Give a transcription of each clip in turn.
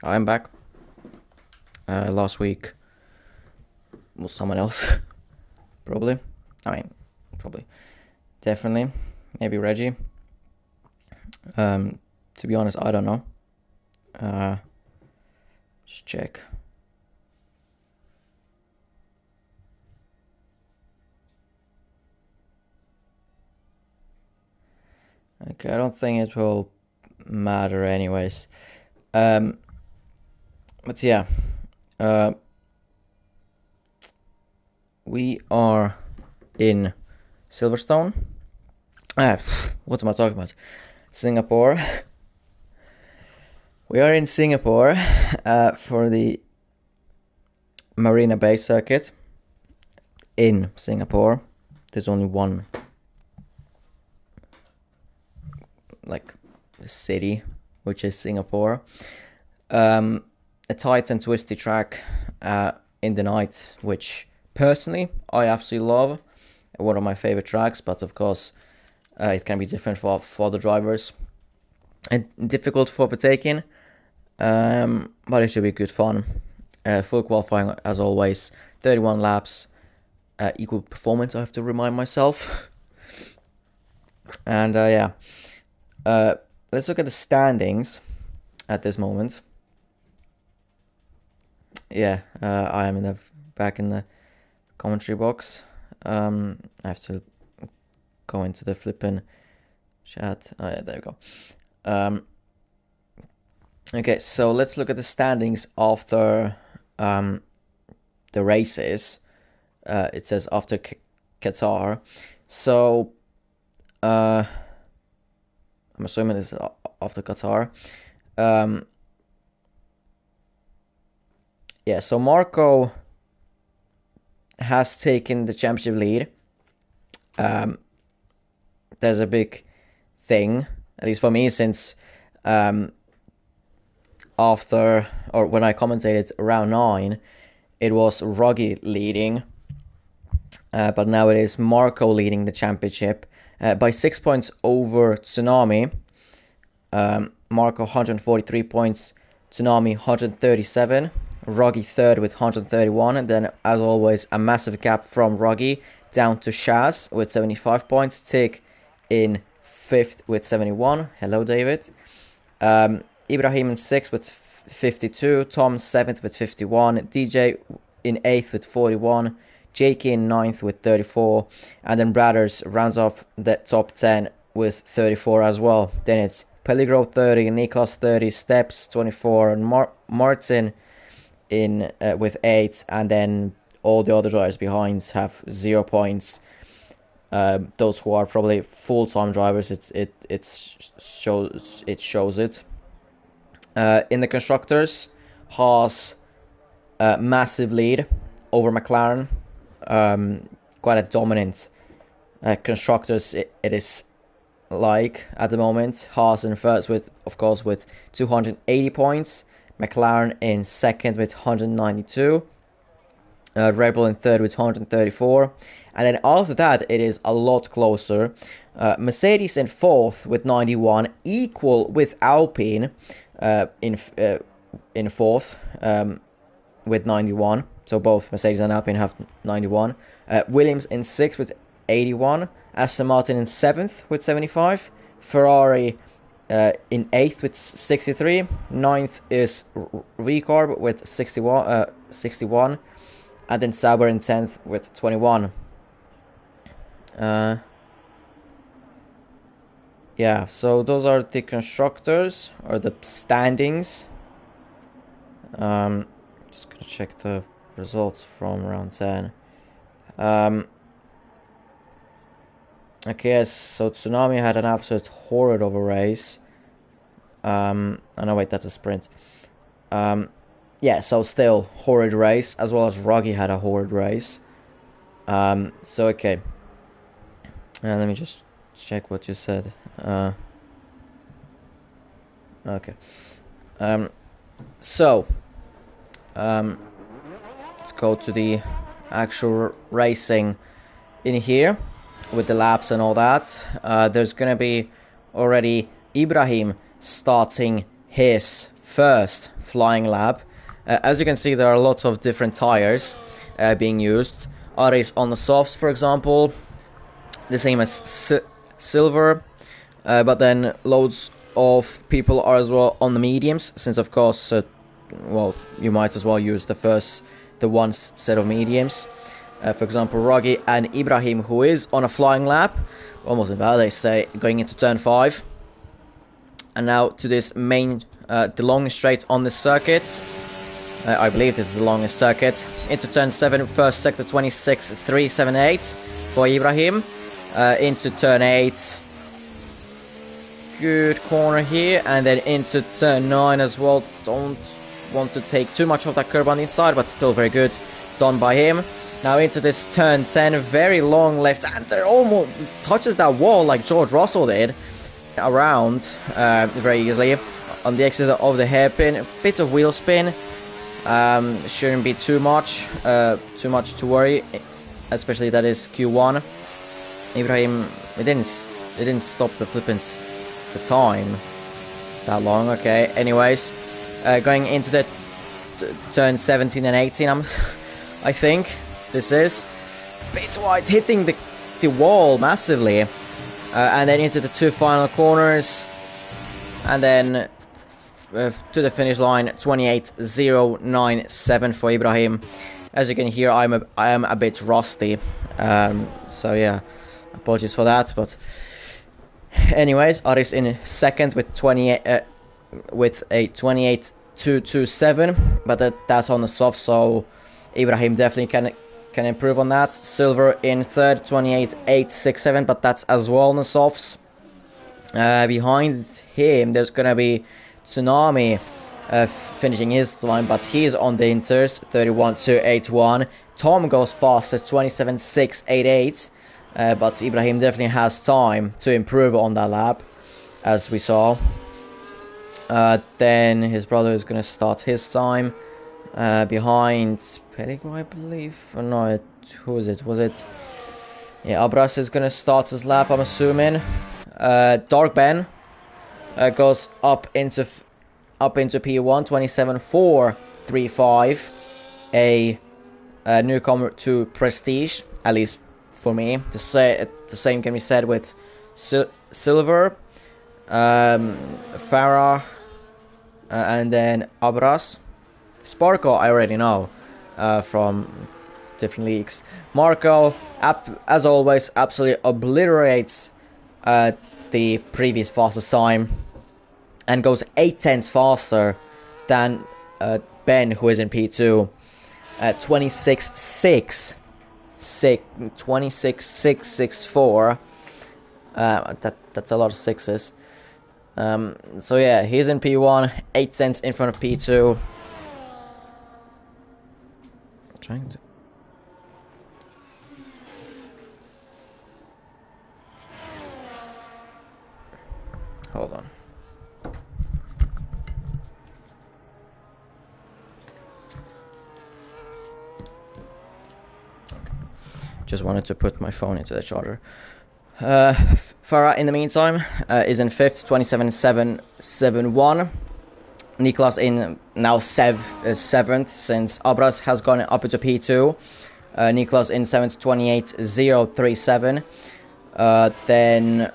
I'm back. Last week was someone else. Probably. Probably. Definitely. Maybe Reggie. To be honest, I don't know. Just check. Okay, I don't think it will matter anyways. But yeah. We are in Silverstone. What am I talking about? Singapore. We are in Singapore for the Marina Bay circuit. In Singapore, there's only one city, which is Singapore. A tight and twisty track in the night, which personally I absolutely love. One of my favorite tracks, but of course it can be different for the drivers and difficult for overtaking. But it should be good fun. Full qualifying as always, 31 laps, equal performance. I have to remind myself. And let's look at the standings at this moment. Yeah, I am back in the commentary box. I have to go into the flipping chat. Oh yeah, there we go. Okay, so let's look at the standings after the races. It says after Qatar. So I'm assuming it's after Qatar. Yeah, so Marco has taken the championship lead. There's a big thing, at least for me, since after, or when I commentated round 9, it was Ruggie leading, but now it is Marco leading the championship by 6 points over Tsunami. Marco 143 points, Tsunami 137, Ruggie third with 131, and then as always a massive gap from Ruggie down to Shaz with 75 points, Tig in 5th with 71, hello David, Ibrahim in 6th with 52, Tom 7th with 51, DJ in 8th with 41, Jakey in 9th with 34, and then Brothers rounds off the top 10 with 34 as well. Then it's Pellegro 30, Niklas 30, Steps 24, and Martin in with 8, and then all the other drivers behind have 0 points. Those who are probably full-time drivers, it shows it. In the constructors, Haas massive lead over McLaren. Quite a dominant constructors it is like at the moment. Haas in first with 280 points, McLaren in second with 192, Red Bull in third with 134, and then after that it is a lot closer. Mercedes in fourth with 91, equal with Alpine in fourth with 91. So both Mercedes and Alpine have 91. Williams in 6th with 81. Aston Martin in 7th with 75. Ferrari in 8th with 63. 9th is Recarb with 61. And then Sauber in 10th with 21. Yeah, so those are the constructors, or the standings. Just gonna check the results from round 10. Okay, so Tsunami had an absolute horrid of a race. Oh no, wait, that's a sprint. Yeah, so still horrid race, as well as Ruggie had a horrid race. So okay. Let me just check what you said. Okay. So let's go to the actual racing in here with the laps and all that. There's gonna be already Ibrahim starting his first flying lap. As you can see, there are lots of different tires being used. Aris on the softs, for example, the same as Silver, but then loads of people are as well on the mediums, since of course, well, you might as well use the one set of mediums. For example, Ruggy and Ibrahim, who is on a flying lap, almost about they say, going into turn 5. And now to this main, the longest straight on this circuit. I believe this is the longest circuit. Into turn 7, first sector 26, 378 for Ibrahim. Into turn 8. Good corner here. And then into turn 9 as well. Don't want to take too much of that curb on the inside, but still very good done by him. Now into this turn 10, very long left, and it almost touches that wall like George Russell did. Around very easily. On the exit of the hairpin, a bit of wheel spin. Shouldn't be too much to worry, especially that is Q1. Ibrahim, it didn't stop the flippins the time that long. Okay, anyways, going into the turn 17 and 18, I think this is bit wide, hitting the wall massively, and then into the 2 final corners, and then to the finish line, 28.097 for Ibrahim. As you can hear, I am a bit rusty, so yeah, apologies for that. But anyways, Aris in second with 28 with a 28.227, but that's on the soft, so Ibrahim definitely can improve on that. Silver in third, 28.867, but that's as well on the softs. Behind him, there's gonna be Tsunami finishing his time, but he's on the inters, 31.281. Tom goes fastest, 27.688, but Ibrahim definitely has time to improve on that lap, as we saw. Then his brother is going to start his time behind Pedigo, I believe. Or no, who is it? Was it? Yeah, Abras is going to start his lap, I'm assuming. Dark Ben goes up into P1, 27.435. A newcomer to Prestige, at least for me. The same can be said with Silver, Farah, and then Abras. Sparko I already know from different leagues. Marco, as always, absolutely obliterates the previous fastest time and goes 8/10 faster than Ben, who is in P2, 26.664. That's a lot of sixes. So yeah, he's in P1, 8/10 in front of P2. Trying to. Hold on. Just wanted to put my phone into the charger. Farah, in the meantime, is in 5th, 27.771. Niklas in now 7th, since Abras has gone up into P2. Niklas in 7th, 28.037. Then,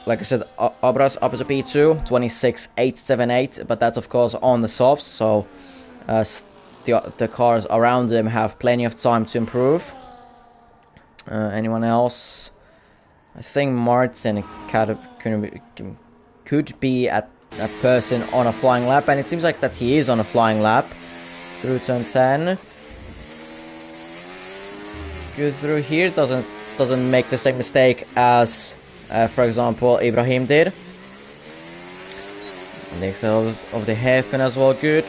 like I said, Abras up into P2, 26.878. But that's, of course, on the softs, so the cars around him have plenty of time to improve. Anyone else? I think Martin could be a person on a flying lap, and it seems like that he is on a flying lap through turn 10. Good through here, doesn't make the same mistake as, for example, Ibrahim did. The exit of the hairpin as well, good.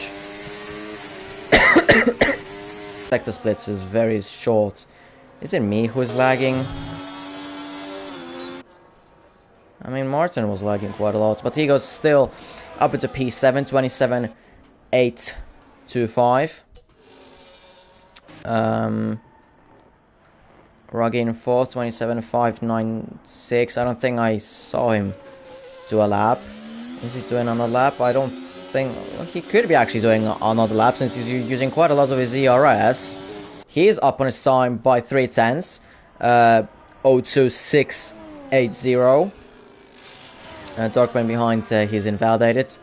Sector splits is very short. Is it me who is lagging? I mean, Martin was lagging quite a lot, but he goes still up into P7, 27.825. Ruggy in 4th, 27.596. I don't think I saw him do a lap. Is he doing another lap? I don't think he could be actually doing another lap since he's using quite a lot of his ERS. He is up on his time by 3/10, 02680. Darkman behind, he's invalidated.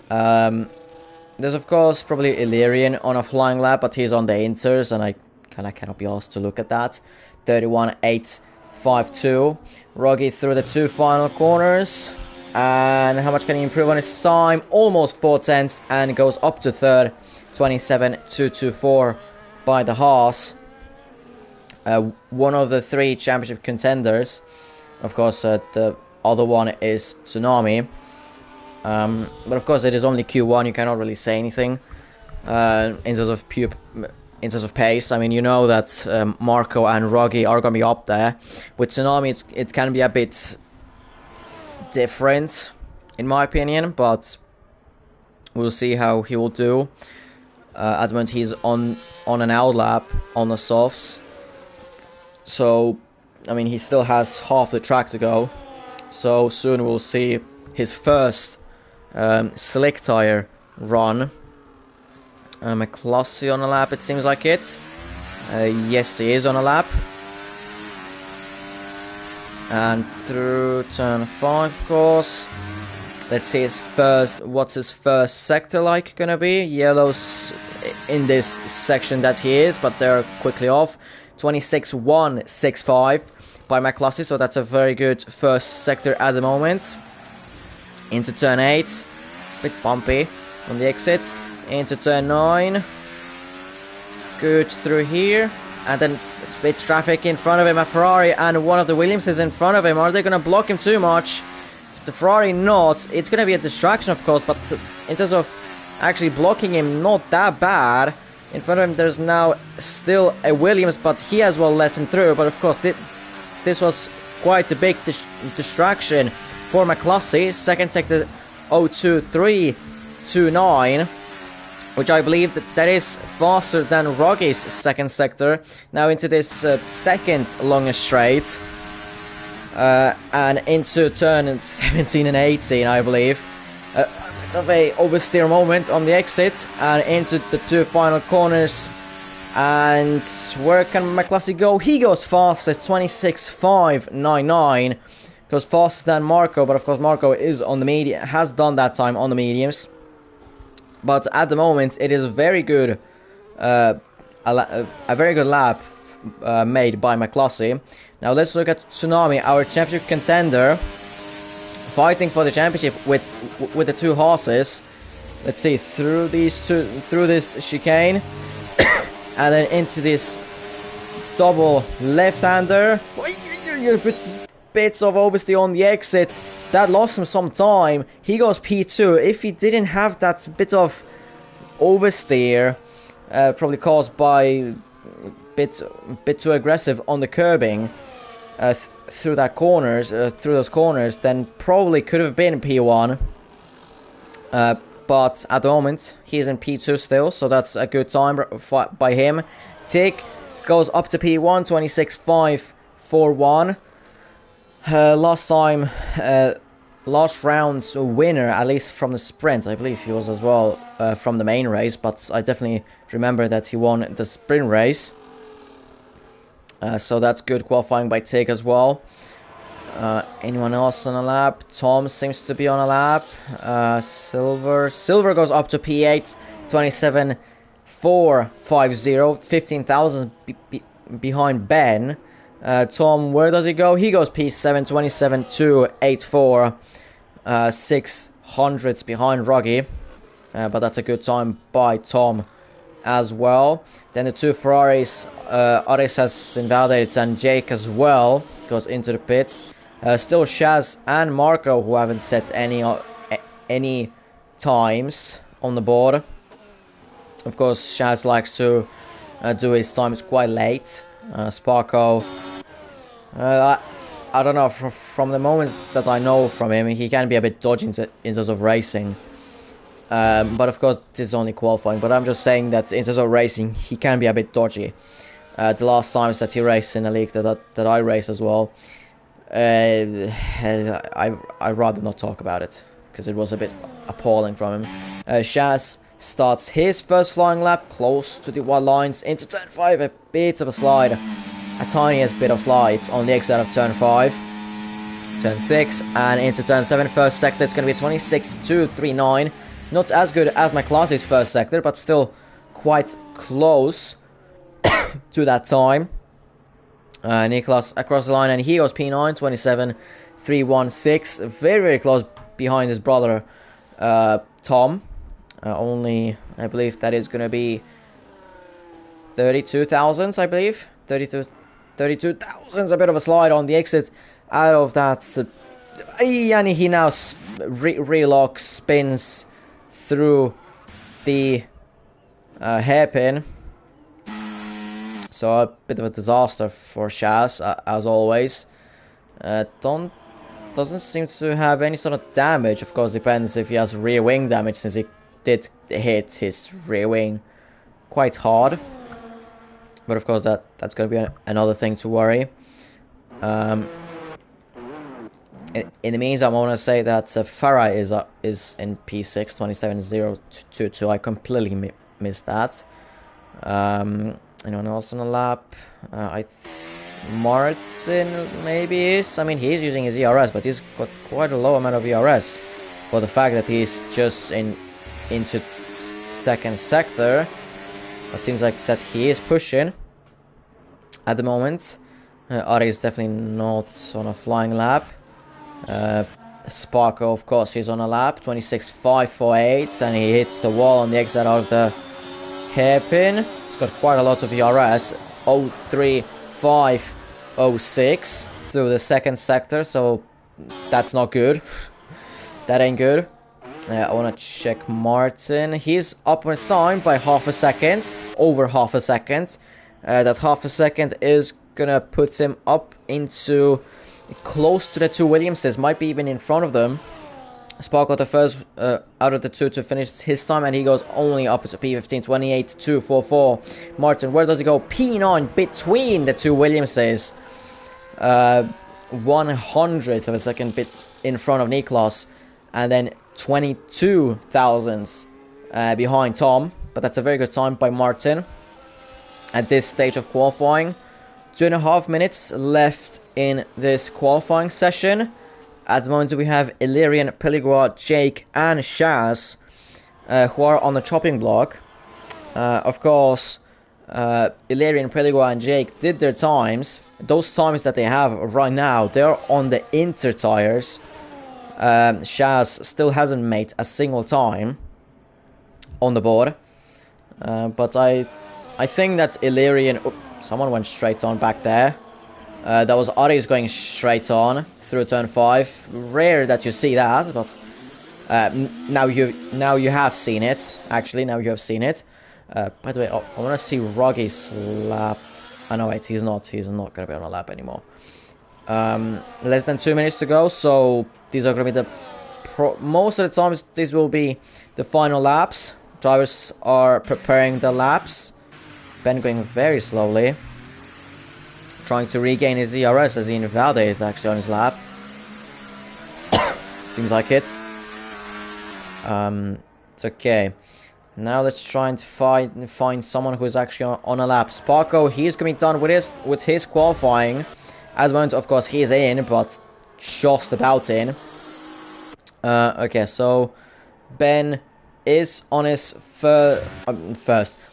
There's of course probably Illyrian on a flying lap, but he's on the inters, and I kind of cannot be asked to look at that. 31.852. Roggy through the 2 final corners. And how much can he improve on his time? Almost 4/10, and goes up to third. 27.224 by the Haas. One of the 3 championship contenders. Of course, the other one is Tsunami. But of course, it is only Q1. You cannot really say anything in terms of pace. I mean, you know that Marco and Roggy are gonna be up there. With Tsunami, it can be a bit different, in my opinion, but we'll see how he will do. At the moment, he's on an out lap on the softs, so I mean, he still has half the track to go. So soon we'll see his first slick tire run. McCluskey on a lap, it seems like it. Yes, he is on a lap. And through turn 5, of course. Let's see his first. What's his first sector like gonna be? Yellows in this section that he is, but they're quickly off. 26.165 by McCluskey, so that's a very good first sector at the moment. Into turn 8, bit bumpy on the exit. Into turn 9, good through here, and then it's a bit traffic in front of him. A Ferrari and one of the Williamses in front of him. Are they going to block him too much? If the Ferrari not, it's going to be a distraction, of course, but in terms of actually blocking him, not that bad. In front of him, there's now still a Williams, but he as well let him through. But of course, this was quite a big distraction for McCluskey. Second sector 02329, which I believe that is faster than Roggy's second sector. Now into this second longest straight, and into turn 17 and 18, I believe. A bit of a oversteer moment on the exit, and into the 2 final corners. And where can McCluskey go? He goes fastest, 26.599. Goes faster than Marco, but of course Marco is on the medium, has done that time on the mediums. But at the moment, it is a very good, a very good lap made by McCluskey. Now let's look at Tsunami, our championship contender, fighting for the championship with the 2 horses. Let's see, through this chicane, and then into this double left-hander. Bits of oversteer on the exit. That lost him some time. He goes P2. If he didn't have that bit of oversteer, probably caused by bit too aggressive on the curbing through those corners, then probably could have been P1. But at the moment, he's in P2 still, so that's a good time by him. Tick goes up to P1, 26.541. Last time, last round's winner, at least from the sprint. I believe he was as well from the main race, but I definitely remember that he won the sprint race. So that's good qualifying by Tig as well. Anyone else on a lap? Tom seems to be on a lap. Silver goes up to P8, 27.450, 15,000 behind Ben. Tom, where does he go? He goes P7, 27.284, 600s behind Roggy. But that's a good time by Tom as well. Then the 2 Ferraris, Aris has invalidated, and Jake as well goes into the pits. Still Shaz and Marco, who haven't set any times on the board. Of course, Shaz likes to do his times quite late. Sparko, I don't know, from the moments that I know from him, he can be a bit dodgy in terms of racing. But of course, this is only qualifying. But I'm just saying that in terms of racing, he can be a bit dodgy. The last times that he raced in a league that I race as well, I'd rather not talk about it. because it was a bit appalling from him. Shaz starts his first flying lap close to the white lines into turn 5, a bit of a slide, a tiniest bit of slides on the exit of turn 5. Turn 6 and into turn 7, first sector, it's going to be 26.239. Not as good as my Classic's first sector, but still quite close to that time. Niklas across the line, and he goes P9, 27.316. Very, very close behind his brother, Tom. Only, I believe that is going to be 32 thousandths, I believe. 32 thousandths, a bit of a slide on the exit out of that. And he now relocks, spins through the hairpin. So a bit of a disaster for Shaz, as always. Doesn't seem to have any sort of damage. Of course, depends if he has rear wing damage, since he did hit his rear wing quite hard. But of course, that's going to be another thing to worry. In the meantime, I want to say that Farah is in P6, 27.022. I completely missed that. Anyone else on the lap? Martin maybe is. I mean, he's using his ERS, but he's got quite a low amount of ERS. For the fact that he's just into second sector, it seems like that he is pushing at the moment. Ari is definitely not on a flying lap. Sparko, of course, he's on a lap, 26.548, and he hits the wall on the exit out of the hairpin. He's got quite a lot of ERS, 0.3506 through the second sector, so that's not good. That ain't good. I want to check Martin. He's up on his time by half a second, over half a second. That half a second is gonna put him up into close to the two Williamses, might be even in front of them. Spark got the first out of the two to finish his time, and he goes only up to P15, 28.244. Martin, where does he go? P9 between the two Williamses. 100th of a second bit in front of Niklas, and then 22 thousandths behind Tom. But that's a very good time by Martin at this stage of qualifying. 2.5 minutes left in this qualifying session. At the moment we have Illyrian, Peligua, Jake and Shaz who are on the chopping block. Of course, Illyrian, Peligua and Jake did their times. Those times that they have right now, they're on the Inter tires. Shaz still hasn't made a single time on the board. But I think that Illyrian... Oh, someone went straight on back there. That was Ari's going straight on through turn 5. Rare that you see that, but now you have seen it. Actually, now you have seen it. By the way, I want to see Roggy's lap. Oh no, wait, he's not going to be on a lap anymore. Less than 2 minutes to go, so these are going to be the... most of the times, these will be the final laps. Drivers are preparing the laps. Ben going very slowly, trying to regain his ERS, as Ian Valde is actually on his lap. Seems like it. It's okay. Now let's try and find someone who is actually on a lap. Sparko, he's going to be done with his qualifying. At the moment, of course, he is in, but just about in. Okay, so Ben is on his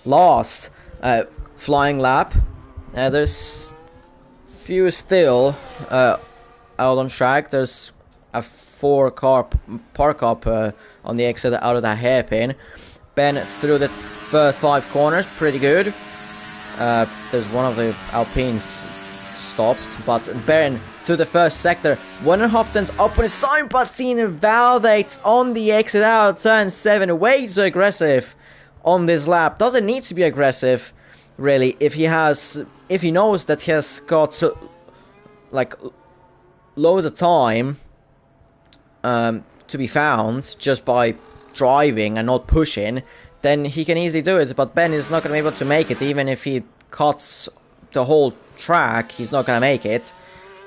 last flying lap. There's few still out on track. There's a 4-car park up on the exit out of that hairpin. Ben through the first 5 corners, pretty good. There's one of the Alpines stopped, but Ben through the first sector, 1.5 tenths up on his sign, but seen Validates on the exit out, turn 7, way too aggressive on this lap. Doesn't need to be aggressive, really, if he knows that he has got like loads of time to be found just by driving and not pushing, then he can easily do it. But Ben is not going to be able to make it, even if he cuts the whole track. He's not going to make it.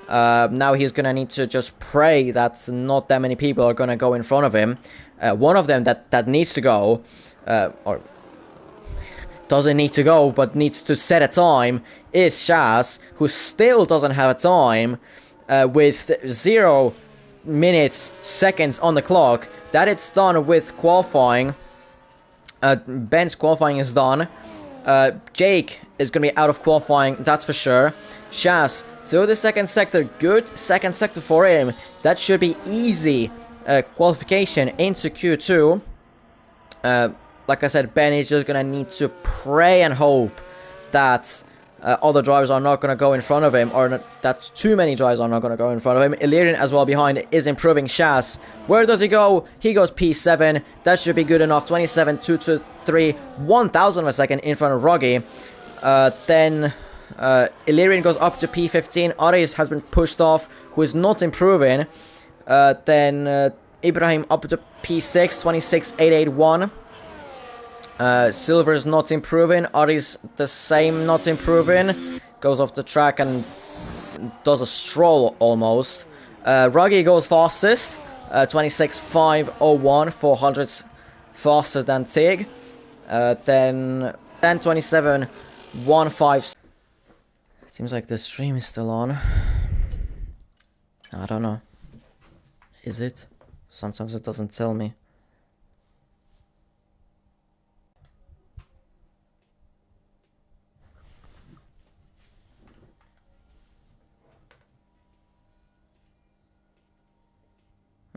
Now he's gonna need to just pray that not that many people are gonna go in front of him. One of them that needs to go, or doesn't need to go, but needs to set a time, is Shaz, who still doesn't have a time, with 0 minutes, seconds on the clock. That it's done with qualifying. Ben's qualifying is done. Jake is going to be out of qualifying, that's for sure. Shaz through the second sector, good second sector for him. That should be easy qualification into Q2. Like I said, Ben is just going to need to pray and hope that other drivers are not going to go in front of him, or that too many drivers are not going to go in front of him. Illyrian as well behind is improving. Shaz, where does he go? He goes P7. That should be good enough. 27.223, 1,000 of a second in front of Roggy. Then Illyrian goes up to P15. Aris has been pushed off, who is not improving. Then Ibrahim up to P6, 26.881. Silver is not improving. Aris the same, not improving. Goes off the track and does a stroll almost. Ruggy goes fastest. 26.501, 400 faster than Tig. Then 27.15. Seems like the stream is still on. I don't know. Is it? Sometimes it doesn't tell me.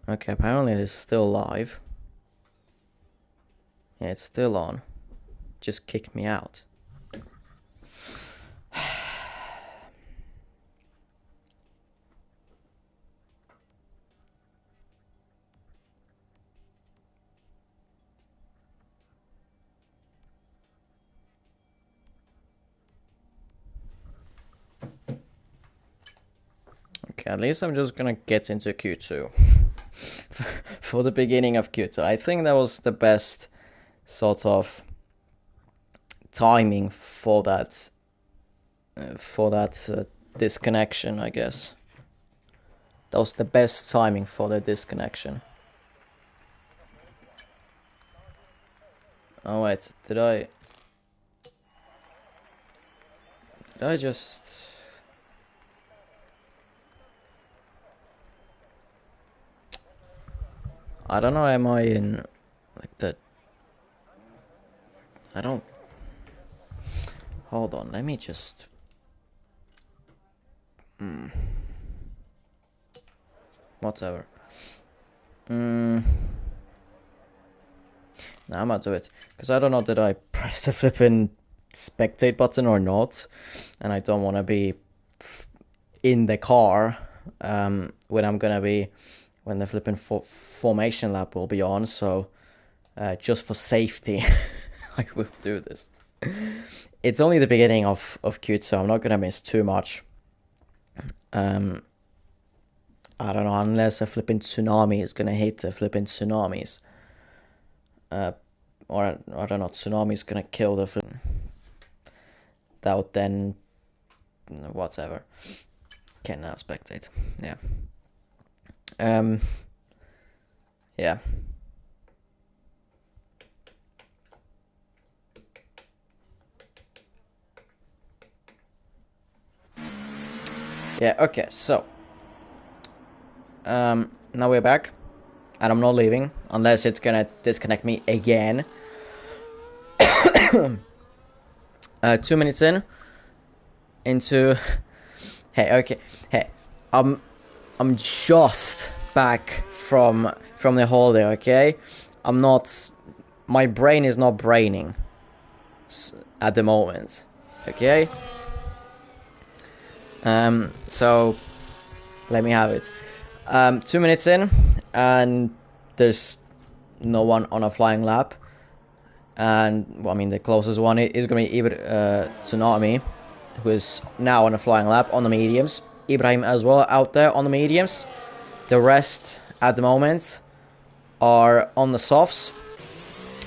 Okay, apparently it is still live. Yeah, it's still on. Just kicked me out. Okay, at least I'm just gonna get into Q2. For the beginning of Q2. I think that was the best sort of timing for that disconnection, I guess. That was the best timing for the disconnection. Oh wait, did I just... I don't know, am I in like the... I don't... Hold on, let me just... Whatever. Now I'm gonna do it. Because I don't know, did I press the flipping spectate button or not? And I don't want to be in the car when I'm gonna be... when the flipping formation lap will be on, so just for safety, I will do this. It's only the beginning of Q2, so I'm not gonna miss too much. I don't know, unless a flipping tsunami is gonna hit the flipping tsunamis. Or, I don't know, tsunami is gonna kill the flipping... That would then... whatever. Can now spectate, yeah. Yeah. Yeah, okay, so now we're back, and I'm not leaving unless it's gonna disconnect me again. 2 minutes into hey, okay, hey, I'm just back from the holiday, okay? I'm not... my brain is not braining at the moment, okay? So let me have it. 2 minutes in, and there's no one on a flying lap. And, well, I mean, the closest one is going to be Tsunami, who is now on a flying lap on the mediums. Ibrahim as well out there on the mediums. The rest at the moment are on the softs.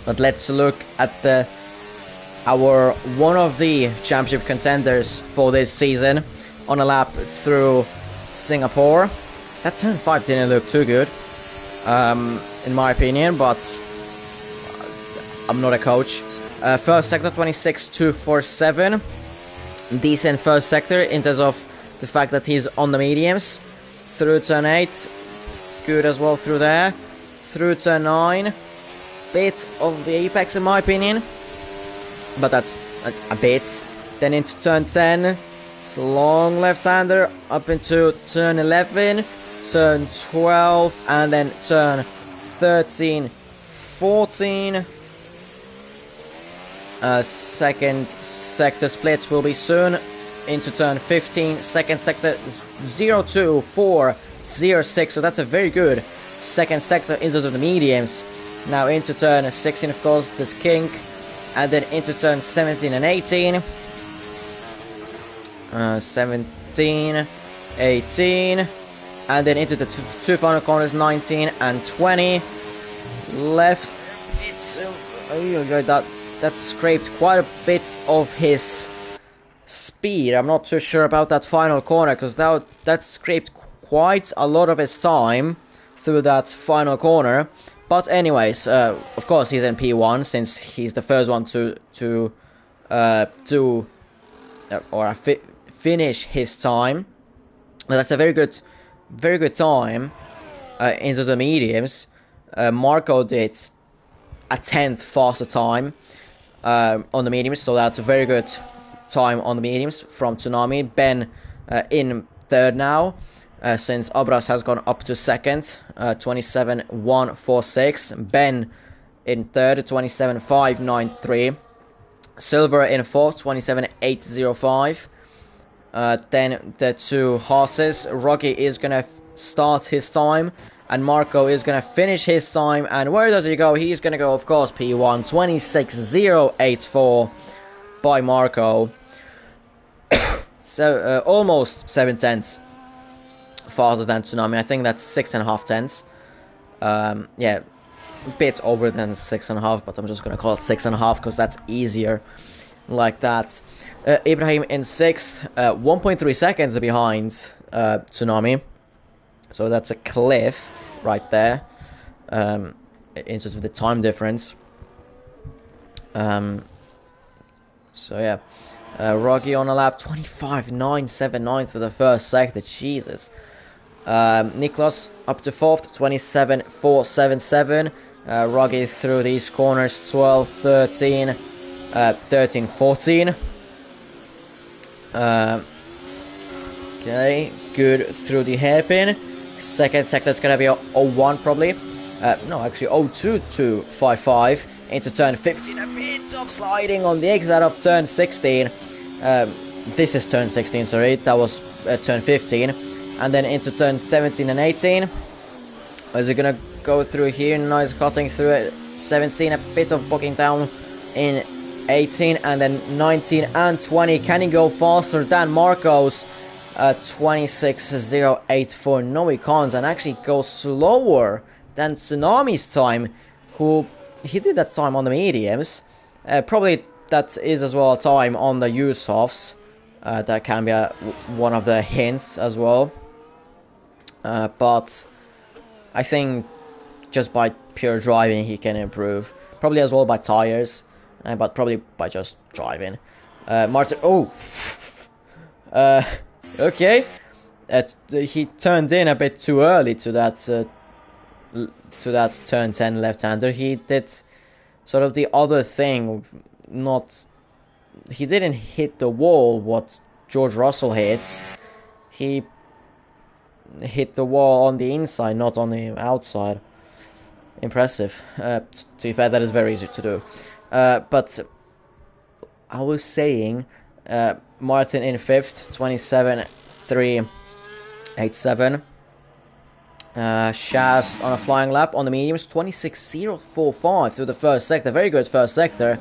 But let's look at our one of the championship contenders for this season on a lap through Singapore. That turn 5 didn't look too good, in my opinion, but I'm not a coach. First sector 26.247. Decent first sector in terms of the fact that he's on the mediums. Through turn 8, good as well through there. Through turn 9, bit of the apex in my opinion, but that's a bit. Then into turn 10, it's a long left-hander up into turn 11, turn 12, and then turn 13, 14. Second sector split will be soon into turn 15. Second sector 02406, so that's a very good second sector in terms of the mediums. Now into turn 16, of course, this kink, and then into turn 17 and 18. 17, 18, and then into the two final corners, 19 and 20. Left, that scraped quite a bit of his speed. I'm not too sure about that final corner, because that scraped quite a lot of his time through that final corner. But anyways, of course he's in P1 since he's the first one to finish his time. But that's a very good time in the mediums. Marco did a 10th faster time on the mediums, so that's a very good time on the mediums from Toonami. Ben in third now, since Abras has gone up to second, 27.146. Ben in third, 27.593. Silver in fourth, 27.805. Then the two horses. Rocky is gonna start his time, and Marco is gonna finish his time. And where does he go? He's gonna go, of course, P1, 26.084 by Marco. So almost 7 tenths faster than Toonami. I think that's 6.5 tenths. Yeah, a bit over than 6.5, but I'm just gonna call it 6.5 because that's easier like that. Ibrahim in 6th, 1.3 seconds behind Toonami, so that's a cliff right there in terms of the time difference. So yeah, Rocky on a lap, 25.979 for the first sector. Jesus. Niklas up to 4th, 27.477. Rocky through these corners, 12, 13, 13, 14. Okay, good through the hairpin. Second sector is gonna be 01 probably. No, actually 02255 into turn 15. A bit of sliding on the exit of turn 16. This is turn 16, sorry. That was turn 15. And then into turn 17 and 18. Is he gonna go through here? Nice cutting through it. 17, a bit of booking down in 18, and then 19 and 20. Can he go faster than Marco's 26.084? No, he can't, and actually go slower than Toonami's time, who he did that time on the mediums. Probably that is as well a time on the Yusufs. That can be one of the hints as well. But I think just by pure driving he can improve. Probably as well by tires. But probably by just driving. Martin, okay. He turned in a bit too early to that turn 10 left-hander. He did sort of the other thing. He didn't hit the wall what George Russell hits. He hit the wall on the inside, not on the outside. Impressive. To be fair, that is very easy to do. But I was saying, Martin in 5th, 27.387. Shaz on a flying lap on the mediums, 26.045 through the first sector. Very good first sector.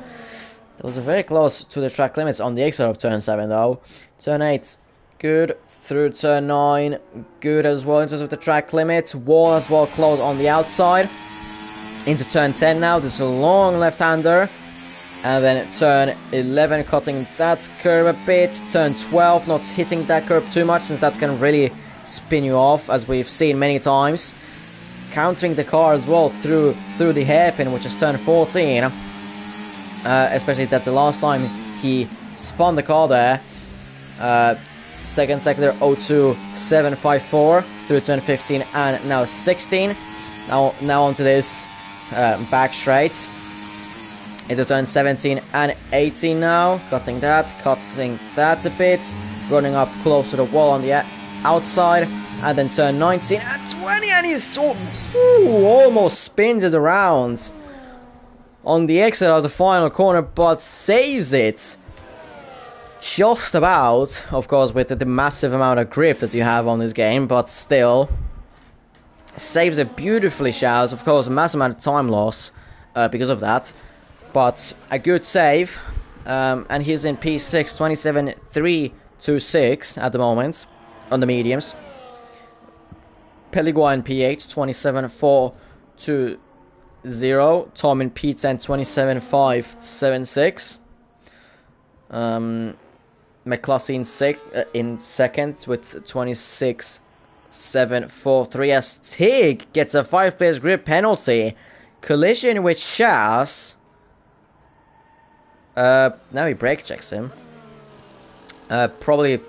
That was very close to the track limits on the exit of turn 7 though. Turn 8, good. Through turn 9, good as well in terms of the track limits. Wall as well closed on the outside. Into turn 10 now, there's a long left-hander. And then turn 11, cutting that curve a bit. Turn 12, not hitting that curve too much, since that can really spin you off, as we've seen many times. Countering the car as well through the hairpin, which is turn 14. Especially that the last time he spun the car there. Second sector 02754 through turn 15 and now 16. Now onto this back straight. Into turn 17 and 18 now. Cutting that a bit. Running up close to the wall on the outside. And then turn 19 and 20. And he's almost spins it around on the exit of the final corner, but saves it. Just about, of course, with the massive amount of grip that you have on this game, but still. Saves it beautifully, Shaz. Of course, a massive amount of time loss because of that. But a good save. And he's in P6, 27.326 at the moment on the mediums. Peligua in P8, 27.420. Tom in P10, 27.576. McCluskey in second with 26.743 as Tig gets a 5-place grip penalty. Collision with Shaz. Now he brake checks him. Probably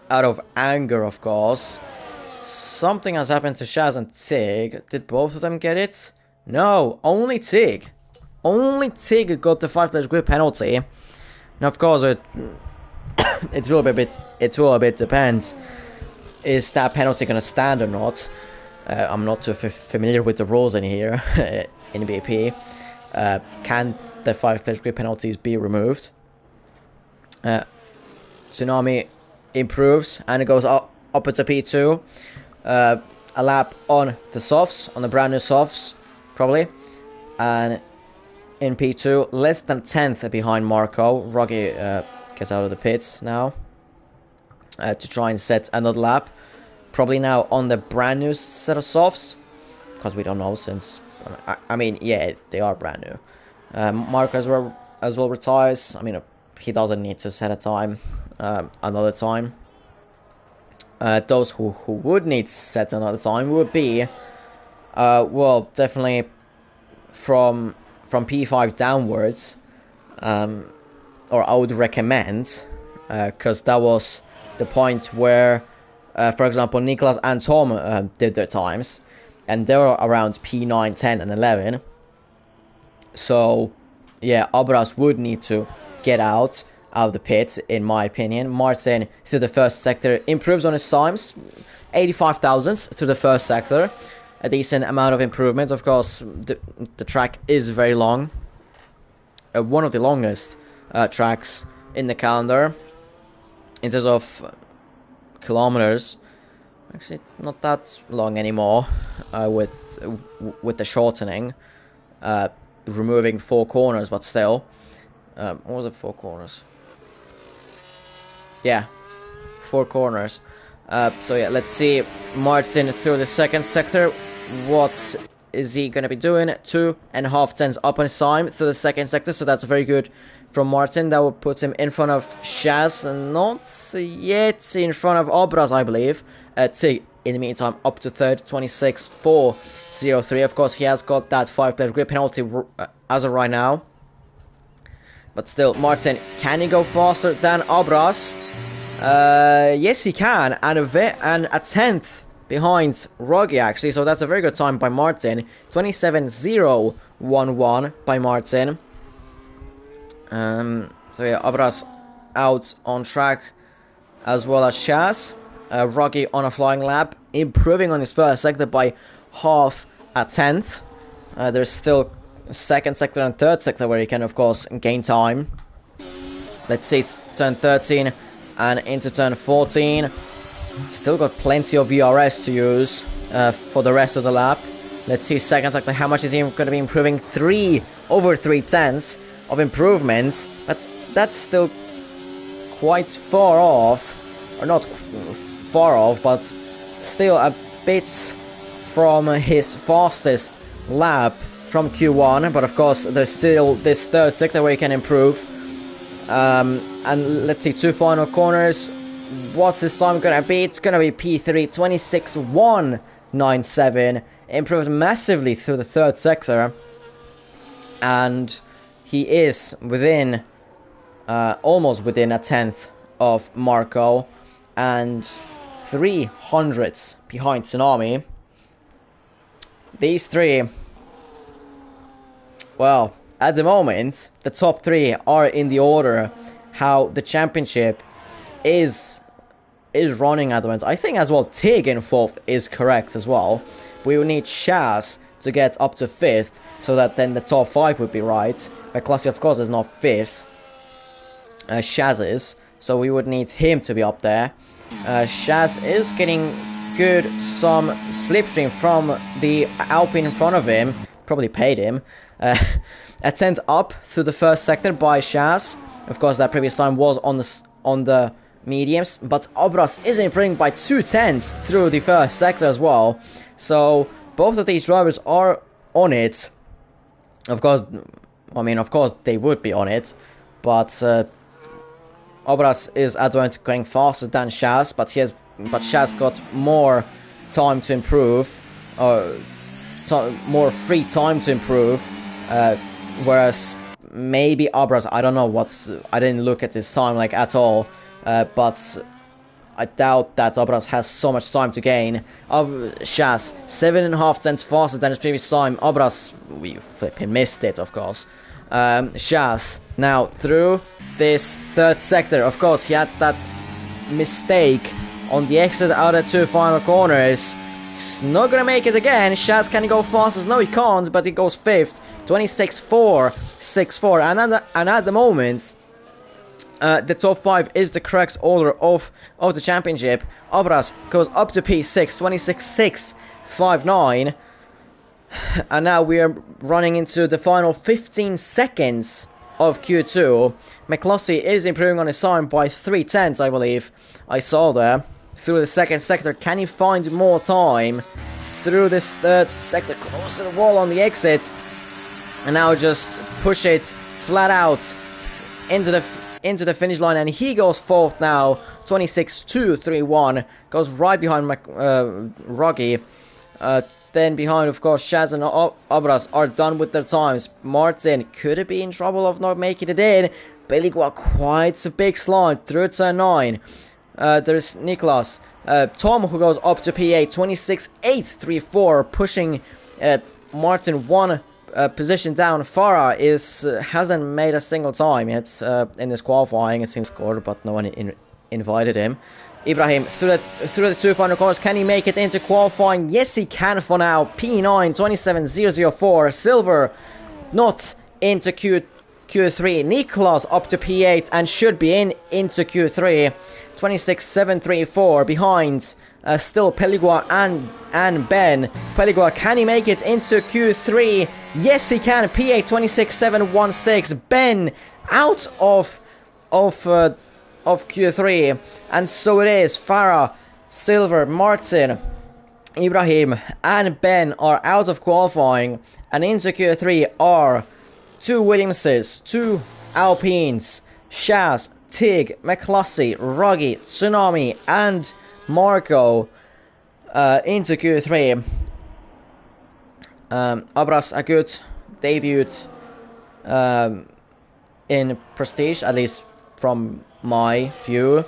out of anger, of course. Something has happened to Shaz and Tig. Did both of them get it? No, only Tig. Only Tig got the 5-place grip penalty. Now, of course, it will a bit depend. Is that penalty gonna stand or not? I'm not too familiar with the rules in here in BP. Can the 5-place grip penalties be removed? Tsunami improves and it goes up to P2. A lap on the softs, on the brand new softs, probably. And in P2, less than 10th behind Marco. Rocky gets out of the pits now to try and set another lap. Probably now on the brand new set of softs, because we don't know since. I mean, yeah, they are brand new. Marco as well retires. I mean, he doesn't need to set a time, another time. Those who would need to set another time would be, well, definitely from P5 downwards, or I would recommend, because that was the point where, for example, Nicholas and Tom did their times, and they were around P9, 10, and 11. So, yeah, Abras would need to get out of the pits, in my opinion. Martin, through the first sector, improves on his times. 85 thousandths through the first sector. A decent amount of improvement. Of course, the track is very long. One of the longest tracks in the calendar. In terms of kilometers. Actually, not that long anymore. With the shortening. Removing 4 corners, but still. What was it, 4 corners? Yeah, 4 corners. So yeah, let's see Martin through the second sector. What is he going to be doing? 2.5 tenths up on his time through the second sector. So that's very good from Martin. That will put him in front of Shaz. And not yet in front of Obras, I believe. Tig, in the meantime, up to third, 26.403. Of course, he has got that 5-place grip penalty as of right now. But still, Martin, can he go faster than Obras? Yes, he can. And a 10th behind Rogi, actually. So that's a very good time by Martin. 27.011 by Martin. So yeah, Obras out on track as well as Shaz. Rogi on a flying lap, improving on his first sector by half a tenth. There's still second sector and third sector where he can, of course, gain time. Let's see, turn 13 and into turn 14. Still got plenty of VRS to use for the rest of the lap. Let's see, second sector, how much is he going to be improving? Over 3 tenths of improvements. That's still quite far off, or not far off, but still a bit from his fastest lap from Q1. But of course, there's still this third sector where he can improve. And let's see, 2 final corners. what's his time gonna be? It's gonna be P3 26-197. Improved massively through the third sector, and he is within, almost within a tenth of Marco, and 300ths behind Tsunami. These three, well, at the moment, the top three are in the order how the championship is running at the moment. I think as well Tig in 4th is correct as well. We will need Shaz to get up to 5th, so that then the top 5 would be right. McCluskey, of course, is not 5th. Shaz is, so we would need him to be up there. Shaz is getting some slipstream from the Alpine in front of him. Probably paid him. A 10th up through the first sector by Shaz. Of course, that previous time was on the mediums, but Obras is improving by 2/10 through the first sector as well. So both of these drivers are on it. Of course, I mean, of course they would be on it, but Obras is at the moment going faster than Shaz, but Shaz got more time to improve, more free time to improve, whereas maybe Obras, I don't know I didn't look at his time like at all, but I doubt that Obras has so much time to gain. Shaz, 7.5 cents faster than his previous time. Obras, we flipping missed it, of course. Shaz, now through this third sector, of course, he had that mistake on the exit out of 2 final corners. He's not gonna make it again. Shaz, can he go fastest? No, he can't, but he goes 5th. 26-4, 6-4, and at the moment, the top 5 is the correct order of the championship. Obras goes up to P6, 26-6, 5-9. And now we are running into the final 15 seconds of Q2. McCluskey is improving on his time by 3/10, I believe. I saw there. Through the second sector, can he find more time? Through this third sector, close to the wall on the exit. And now just push it flat out into the finish line, and he goes 4th now, 26-2-3-1, goes right behind Rocky. Then behind, of course, Shaz and Obras are done with their times. Martin could be in trouble of not making it in. Peligua, quite a big slide through turn 9. There's Niklas. Tom, who goes up to P8, 26-8-3-4, pushing Martin one position down. Farah hasn't made a single time yet in this qualifying. It seems scored, but no one invited him. Ibrahim through the 2 final corners. Can he make it into qualifying? Yes, he can for now. P9, 27-0-0-4. Silver not into Q3. Niklas up to P8 and should be into Q3. 26-7-3-4 behind. Still Peligua and Ben. Peligua, can he make it into Q3? Yes, he can. P8, 26-7-1-6. Ben out of Q3, and so it is. Farah, Silver, Martin, Ibrahim, and Ben are out of qualifying, and into Q3 are 2 Williamses, 2 Alpines, Shaz, Tig, McCluskey, Ruggy, Tsunami, and Marco into Q3. Obras, a good debut in Prestige, at least from my view.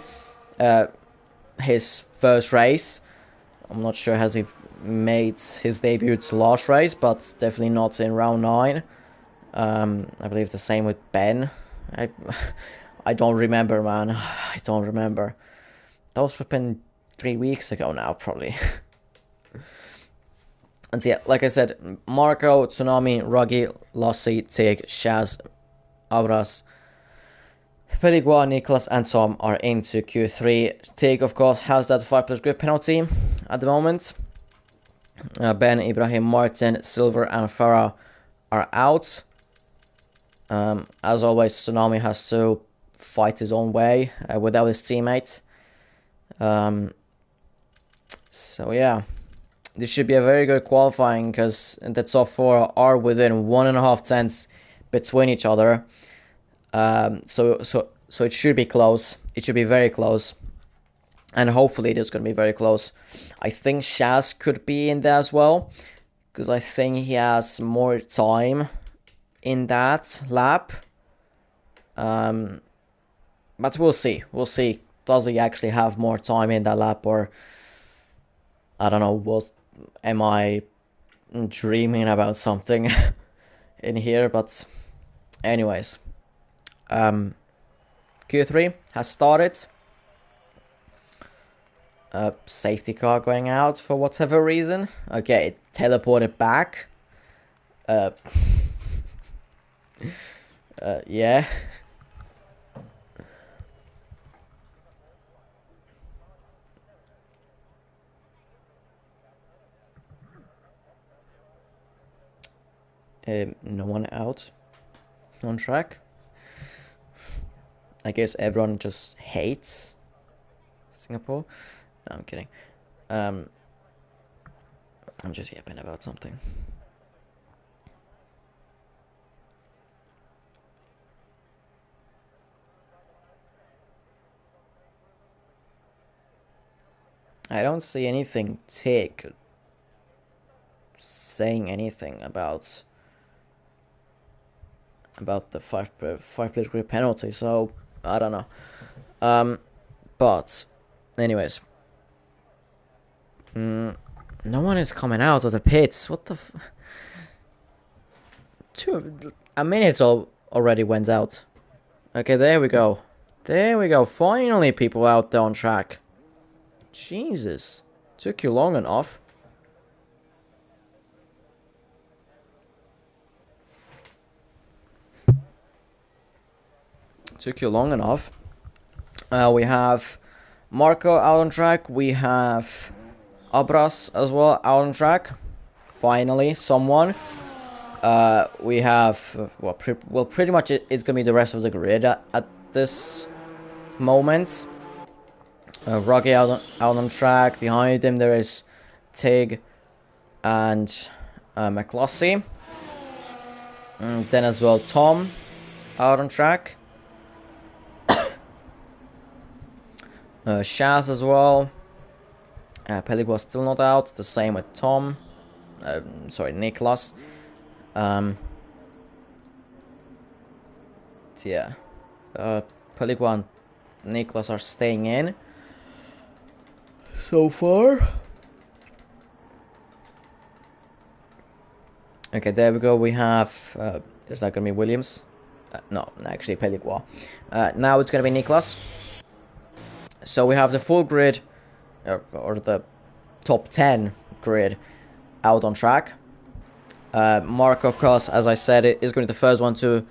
His first race. I'm not sure has he made his debut last race, but definitely not in round 9. I believe the same with Ben. I don't remember, man. I don't remember. That was flipping 3 weeks ago now, probably. And yeah, like I said, Marco, Tsunami, Ruggy, Lassie, Tig, Shaz, Obras, Peligua, Niklas, and Tom are into Q3. Tig, of course, has that 5+ grip penalty at the moment. Ben, Ibrahim, Martin, Silver, and Farah are out. As always, Tsunami has to fight his own way without his teammate. So yeah, this should be a very good qualifying because the top 4 are within 1.5 tenths between each other. So it should be close. It should be very close. And hopefully it is going to be very close. I think Shaz could be in there as well, because I think he has more time in that lap. But we'll see. We'll see. Does he actually have more time in that lap, or I don't know, am I dreaming about something in here? But anyways, Q3 has started. Safety car going out for whatever reason. Okay, it teleported back. Yeah. No one out on track. I guess everyone just hates Singapore. No, I'm kidding. I'm just yapping about something. I don't see anything Tig saying anything about the five plate grid penalty, so I don't know. But anyways, no one is coming out of the pits. What the? A minute already went out. Okay, there we go. There we go. Finally, people out there on track. Jesus, took you long enough. Took you long enough. We have Marco out on track. We have Abras as well out on track. Finally, someone. We have pretty much it's gonna be the rest of the grid at this moment. Rocky out on track. Behind him there is Tig and McCloskey. Then as well Tom out on track. Shaz as well. Pelik was still not out. The same with Tom. Sorry, Niklas. So yeah, Pelik and Niklas are staying in so far. Okay, there we go. We have is that gonna be Williams? No, actually Pelik. Now it's gonna be Niklas. So we have the full grid, or the top 10 grid, out on track. Mark, of course, as I said, is going to be the first one to,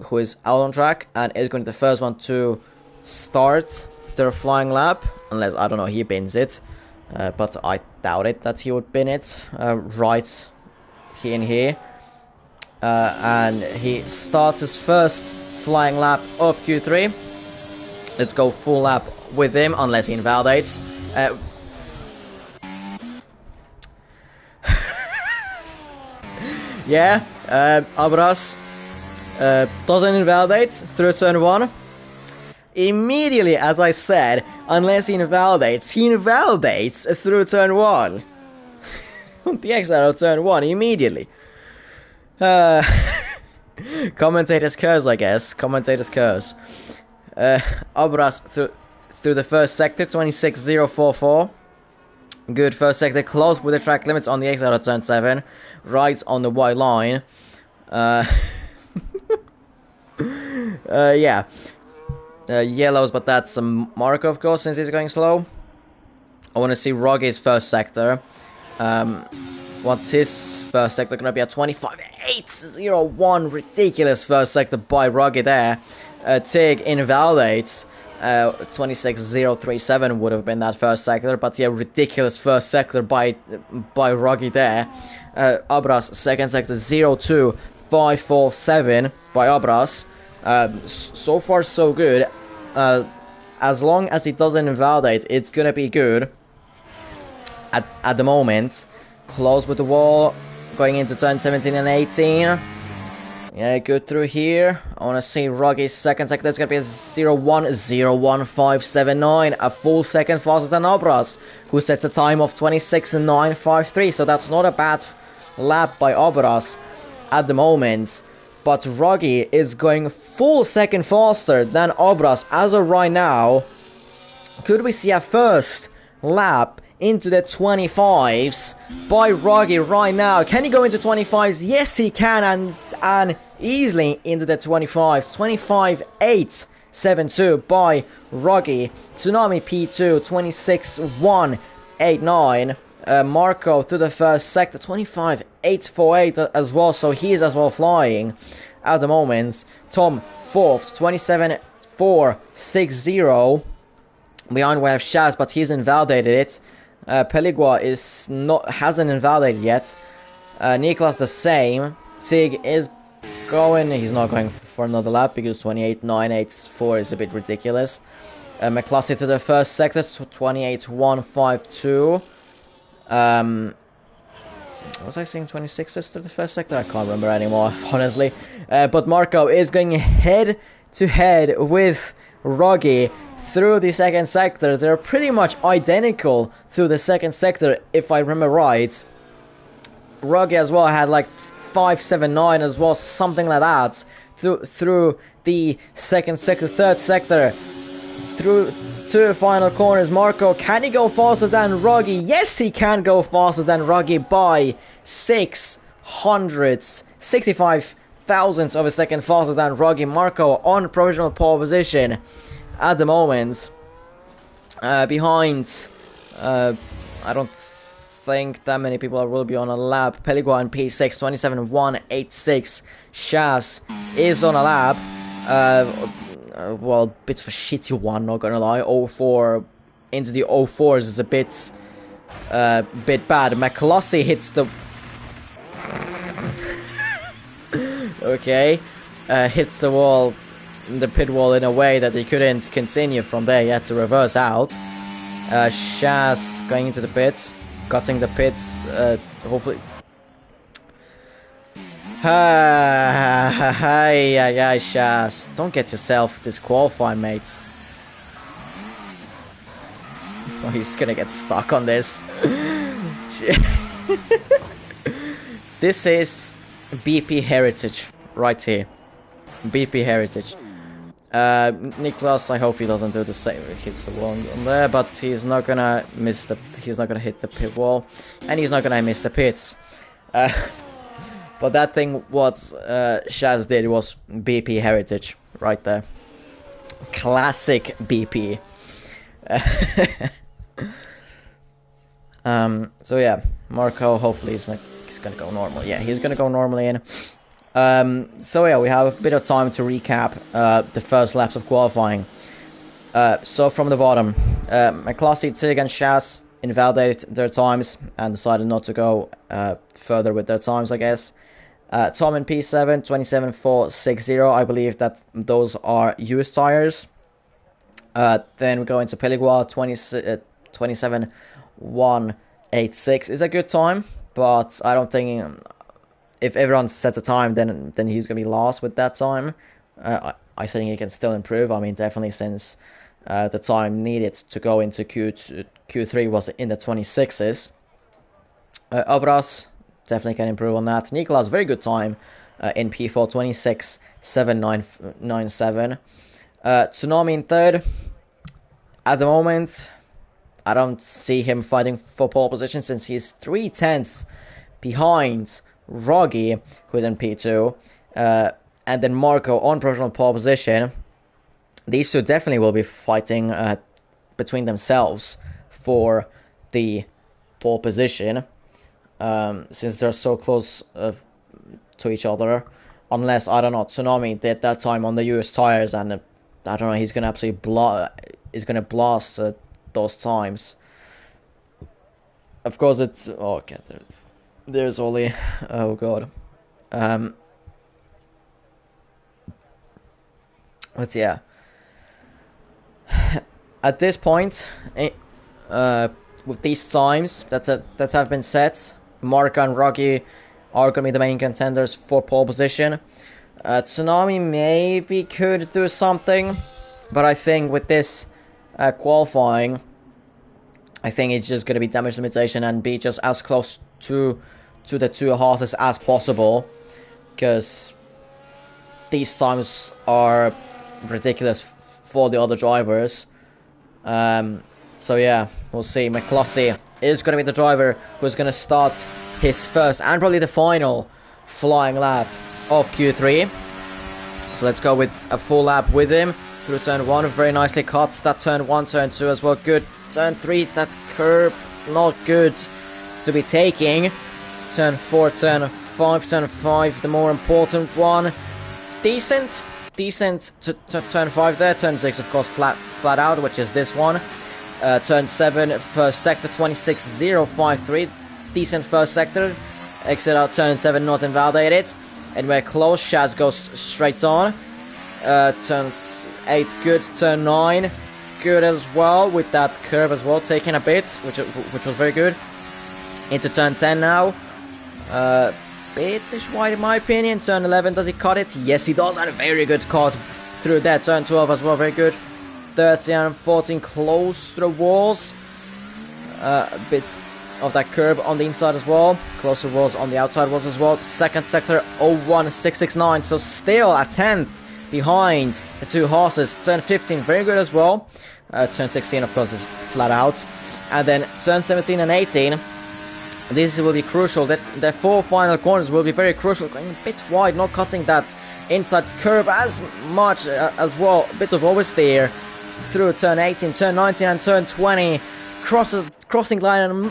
who is out on track, and is going to be the first one to start their flying lap, unless, I don't know, he bins it. But I doubt it that he would bin it right here and here. And he starts his first flying lap of Q3. Let's go full lap with him, unless he invalidates. Yeah, Abras doesn't invalidate through turn 1. Immediately, as I said, unless he invalidates through turn 1. The exit out of turn 1, immediately. Commentator's curse, I guess. Commentator's curse. Abras through the first sector, 26.044. Good first sector, close with the track limits on the exit out of turn 7. Right on the white line. Yeah. Yellows, but that's a marker, of course, since he's going slow. I want to see Rogge's first sector. What's his first sector going to be at 25.801? Ridiculous first sector by Rogge there. Tig invalidates. 26.037 would have been that first sector, but yeah, ridiculous first sector by Rogge there. Abras second sector 0.2547 by Abras. So far so good. As long as it doesn't invalidate, it's gonna be good. At the moment, close with the wall, going into turn 17 and 18. Yeah, good through here. I want to see Ruggy's second second. That's going to be a 0-1-0-1-5-7-9. A full second faster than Obras, who sets a time of 26-9-5-3. So that's not a bad lap by Obras at the moment. But Ruggy is going full second faster than Obras as of right now. Could we see a first lap into the 25s by Ruggy right now? Can he go into 25s? Yes, he can, and easily into the 25s. 25.872 by Ruggy. Tsunami P2, 26.189. Marco to the first sector, 25.848 as well, so he's as well flying at the moment. Tom fourth, 27.460. Behind we have Shaz, but he's invalidated it. Peligua hasn't invalidated yet. Niklas the same. Tig is going. He's not going for another lap because 28.984 is a bit ridiculous. McCluskey to the first sector, 28.152. Was I saying 26s to the first sector? I can't remember anymore, honestly. But Marco is going head to head with Ruggy through the second sector. They're pretty much identical through the second sector, if I remember right. Ruggy as well had like 579 as well, something like that, through the second sector, third sector, through two final corners. Marco, can he go faster than Ruggy? Yes, he can go faster than Ruggy by 665 thousandths of a second faster than Ruggy. Marco on provisional pole position at the moment. Behind, I don't think that many people will be on a lap. Peligua and P6, 27.186. Shaz is on a lap. Well, bit of a shitty one, not gonna lie. 04 into the 04s is a bit bad. McCluskey hits the okay, hits the wall, the pit wall in a way that he couldn't continue from there. He had to reverse out. Shaz going into the pits, cutting the pits. Hopefully. Hey, Shaz. Don't get yourself disqualified, mate. Oh, he's gonna get stuck on this. This is BP Heritage right here. BP Heritage. Niklas, I hope he doesn't do the same. He hits the wall on there, but he's not gonna miss the. He's not gonna hit the pit wall, and he's not gonna miss the pits. But that thing, what Shaz did was BP Heritage right there. Classic BP. So yeah, Marco, hopefully he's gonna go normal. Yeah, he's gonna go normally in. So yeah, we have a bit of time to recap the first laps of qualifying. So from the bottom, McCluskey, Tig and Shaz invalidated their times and decided not to go further with their times, I guess. Tom and P7, 27.460. I believe that those are used tires. Then we go into Peligua, 27.186 is a good time, but I don't think if everyone sets a time, then he's gonna be lost with that time. I think he can still improve. I mean, definitely since the time needed to go into Q3 was in the 26s. Obras definitely can improve on that. Niklas, very good time in P4, 26.797. Tsunami in third. At the moment, I don't see him fighting for pole position since he's 3/10 behind Ruggy, who's in P2. And then Marco on provisional pole position. These two definitely will be fighting between themselves for the pole position. Since they're so close to each other, unless, I don't know, Tsunami did that time on the US tires, and I don't know, he's gonna absolutely blast those times. Of course, it's okay. There's only, oh god. But yeah, at this point, with these times that have been set, Marco and Ruggy are going to be the main contenders for pole position. Tsunami maybe could do something, but I think with this qualifying, I think it's just going to be damage limitation and be just as close to the two horses as possible, because these times are ridiculous for the other drivers. So yeah, we'll see. McCluskey is going to be the driver who's going to start his first and probably the final flying lap of Q3. So let's go with a full lap with him through turn 1. Very nicely cuts that turn 1, turn 2 as well. Good. Turn 3, that curve not good to be taking. Turn 4, turn 5, the more important one. Decent to turn 5 there. Turn 6, of course, flat out, which is this one. Turn 7, first sector, 26.053. Decent first sector. Exit out turn 7, not invalidated. And we're close. Shaz goes straight on. Turn 8, good. Turn 9, good as well, with that curve as well, taking a bit, which was very good. Into turn 10 now. Bit-ish wide in my opinion. Turn 11, does he cut it? Yes, he does, and a very good cut through there. Turn 12 as well, very good. 13 and 14 close to the walls. A bit of that curve on the inside as well. Closer walls on the outside walls as well. Second sector 01669, so still a 10th behind the two horses. Turn 15, very good as well. Turn 16, of course, is flat out. And then turn 17 and 18. This will be crucial. The 4 final corners will be very crucial. Going a bit wide, not cutting that inside curve as much as well. A bit of oversteer through turn 18, turn 19 and turn 20. Crossing line, and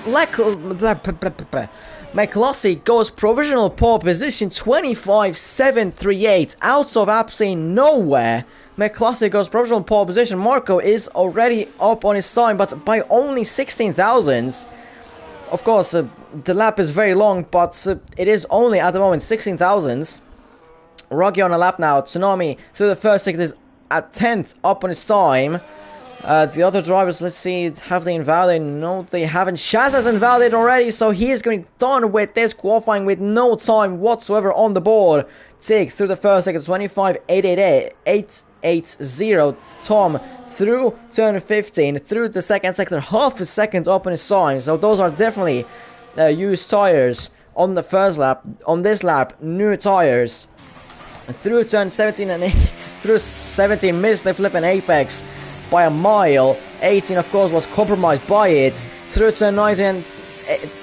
McCluskey goes provisional pole position, 25.738 out of absolutely nowhere. McCluskey goes provisional pole position. Marco is already up on his time, but by only 16 thousandths. Of course, the lap is very long, but it is only at the moment 16 thousandths. Rocky on a lap now. Tsunami through the first sector is at 10th, up on his time. The other drivers, let's see, have they invalidated? No, they haven't. Shaz has invalidated already, so he is going to be done with this qualifying with no time whatsoever on the board. Tick through the first sector, 25.880. Tom through turn 15, through the second sector, half a second up on his time. So those are definitely used tires on the first lap. On this lap, new tires. Through turn 17 and 8, through 17, missed the flipping apex by a mile. 18, of course, was compromised by it. Through turn 19 and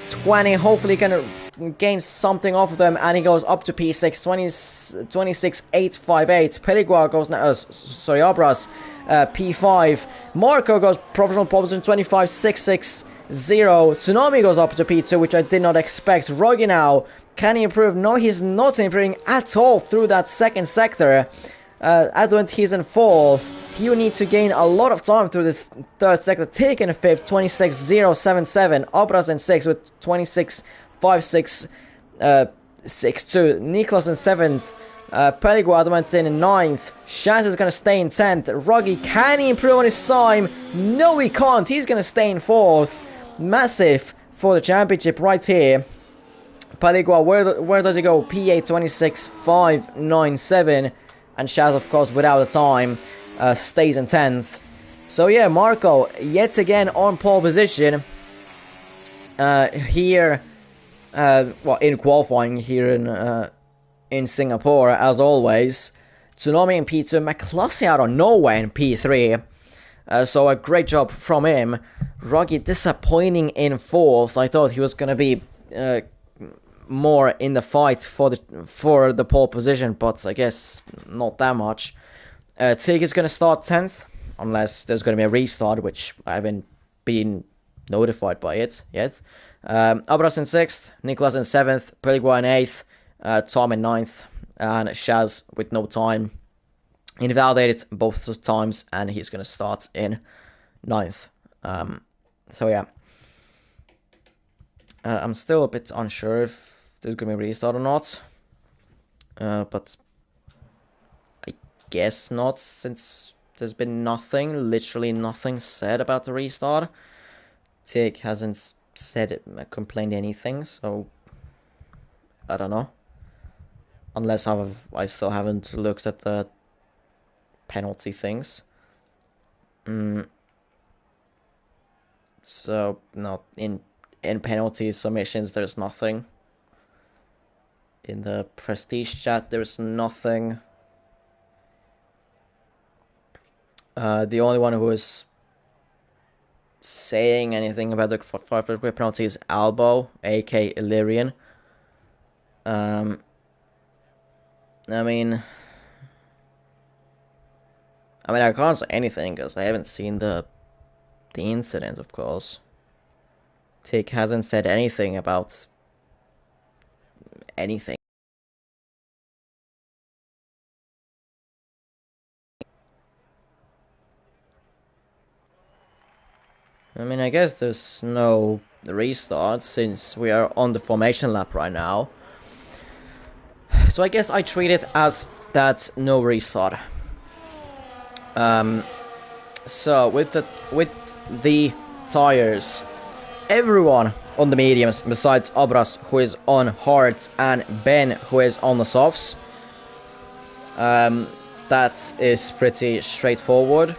20, hopefully he can gain something off of them, and he goes up to P6, 26.858. Peligua goes now, Abras, P5. Marco goes provisional pole position, 25.660. Tsunami goes up to P2, which I did not expect. Rogi now, can he improve? No, he's not improving at all through that second sector. Advent, he's in 4th. You need to gain a lot of time through this third sector. Taking a 5th, 26.077. Obras in 6th with 26.5662. Niklas in 7th. Peligua Advent in 9th. Shaz is going to stay in 10th. Ruggy, can he improve on his time? No, he can't. He's going to stay in 4th. Massive for the championship right here. Peligua, where does he go? P8, 26.597. And Shaz, of course, without a time, stays in 10th. So yeah, Marco, yet again on pole position. Here, well, in qualifying here in Singapore, as always. Tsunami in P2, McCluskey out of nowhere in P3. So a great job from him. Rocky disappointing in 4th. I thought he was going to be more in the fight for the pole position, but I guess not that much. Tig is going to start 10th, unless there's going to be a restart, which I haven't been notified by it yet. Abras in 6th, Niklas in 7th, Peligua in 8th, Tom in 9th, and Shaz with no time. Invalidated both times, and he's going to start in 9th. So yeah. I'm still a bit unsure if there's going to be a restart or not. But I guess not, since there's been literally nothing said about the restart. Tig hasn't complained anything, so I don't know. unless I still haven't looked at the penalty things. So no, in penalty submissions there's nothing. In the prestige chat there's nothing. The only one who is saying anything about the 5-player grip penalty is Albo, aka Illyrian. I mean, I can't say anything because I haven't seen the incident, of course. Tick hasn't said anything about anything. I mean, I guess there's no restart since we are on the formation lap right now. So I guess I treat it as that's no restart. So with the tires, everyone on the mediums besides Abras, who is on hards, and Ben, who is on the softs. That is pretty straightforward.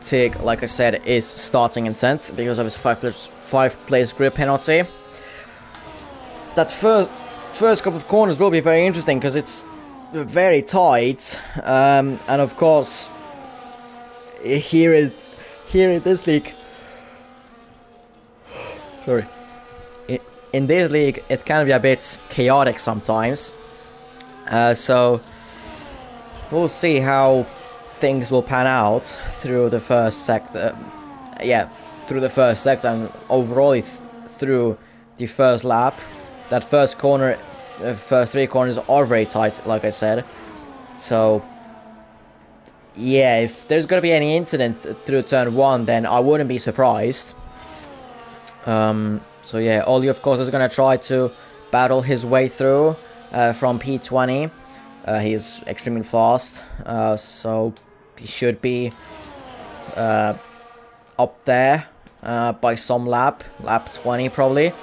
Tig, like I said, is starting in 10th because of his 5 place grip penalty. That first couple of corners will be very interesting because it's very tight, and of course here in this league, sorry, in this league it can be a bit chaotic sometimes. So we'll see how things will pan out through the first sector. Through the first sector and overall through the first lap. That first corner, first 3 corners are very tight, like I said. So yeah, if there's gonna be any incident through turn 1, then I wouldn't be surprised. So yeah, Ollie of course is gonna try to battle his way through from P20. He's extremely fast, so he should be up there by some lap 20 probably.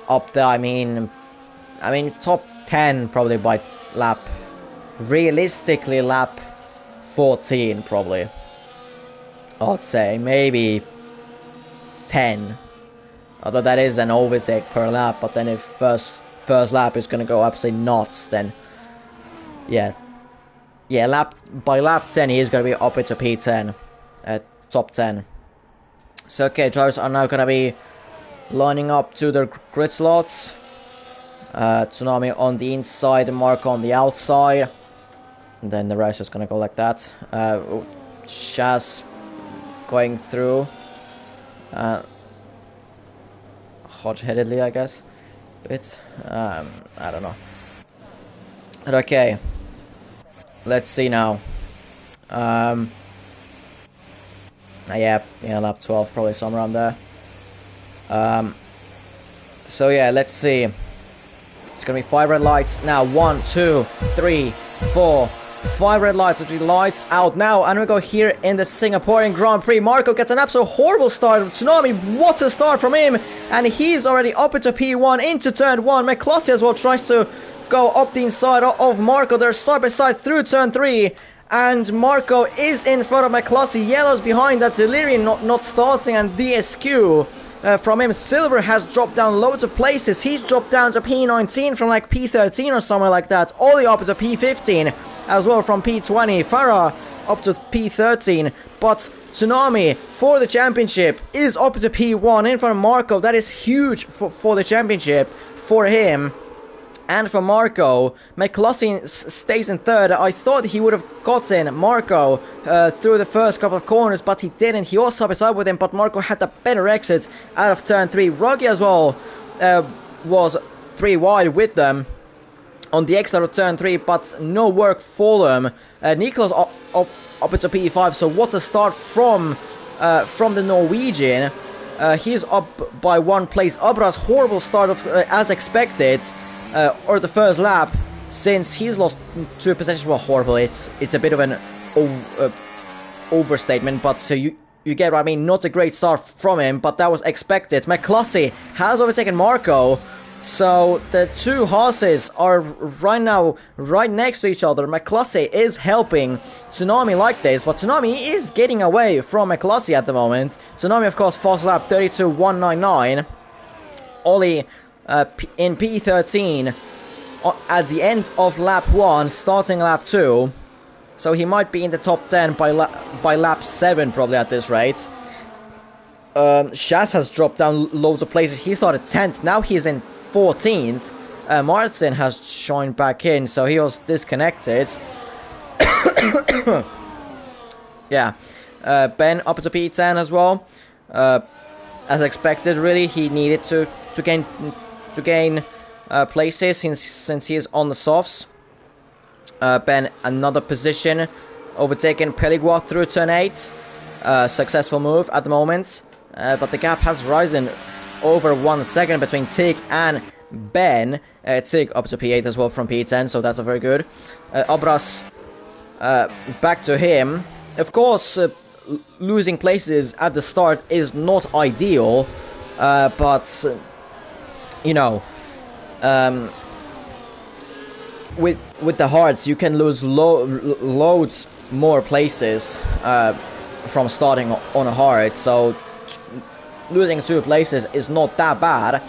Up there, I mean top 10 probably by realistically lap 14 probably. I'd say maybe 10. Although that is an overtake per lap, but then if first lap is gonna go absolutely nuts, then yeah, by lap 10 he is gonna be up into P10 at top 10. So okay, drivers are now gonna be lining up to their grid slots. Tsunami on the inside, Marco on the outside, and then the rest is gonna go like that. Shaz going through hot-headedly, I guess. Bit. I don't know. But okay. Let's see now. Yeah, lap 12, probably somewhere around there. So yeah, let's see. It's gonna be 5 red lights now. 1, 2, 3, 4, 5 red lights. The lights out now, and we go here in the Singaporean Grand Prix. Marco gets an absolute horrible start. Tsunami, what a start from him, and he's already up into P1 into turn 1. McCluskey as well tries to go up the inside of Marco. They're side by side through turn 3. And Marco is in front of McCluskey. Yellow's behind. That's Illyrian not starting, and DSQ from him. Silver has dropped down loads of places. He's dropped down to P19 from like P13 or somewhere like that. Ollie up to P15 as well from P20. Farah up to P13. But Tsunami for the championship is up to P1 in front of Marco. That is huge for the championship for him. And for Marco, McCluskey stays in 3rd. I thought he would have gotten Marco through the first couple of corners, but he didn't. He was side by side with him, but Marco had the better exit out of turn 3. Ruggy as well was 3 wide with them on the exit of turn 3, but no work for them. Niklas up into P5, so what a start from the Norwegian. He's up by 1 place. Abras, horrible start as expected. Or the first lap, since he's lost 2 positions. Well, horrible, it's a bit of an overstatement, but so you get what I mean. Not a great start from him, but that was expected. McCluskey has overtaken Marco, So the two horses are right now right next to each other. McCluskey is helping Tsunami like this, but Tsunami is getting away from McCluskey at the moment. Tsunami, of course, fast lap 32.199. Ollie in P13 at the end of lap 1, starting lap 2. So he might be in the top 10 by lap 7 probably at this rate. Shaz has dropped down loads of places. He started 10th, now he's in 14th. Martin has joined back in, so he was disconnected. Yeah. Ben up to P10 as well. As expected, really, he needed to gain places since he is on the softs. Ben another position, overtaken Peligua through turn 8. Successful move at the moment, but the gap has risen over 1 second between Tig and Ben. Tig up to P8 as well from P10, so that's a very good. Obras back to him. Of course, losing places at the start is not ideal, but you know, with the hards you can lose loads more places from starting on a hard, so losing 2 places is not that bad.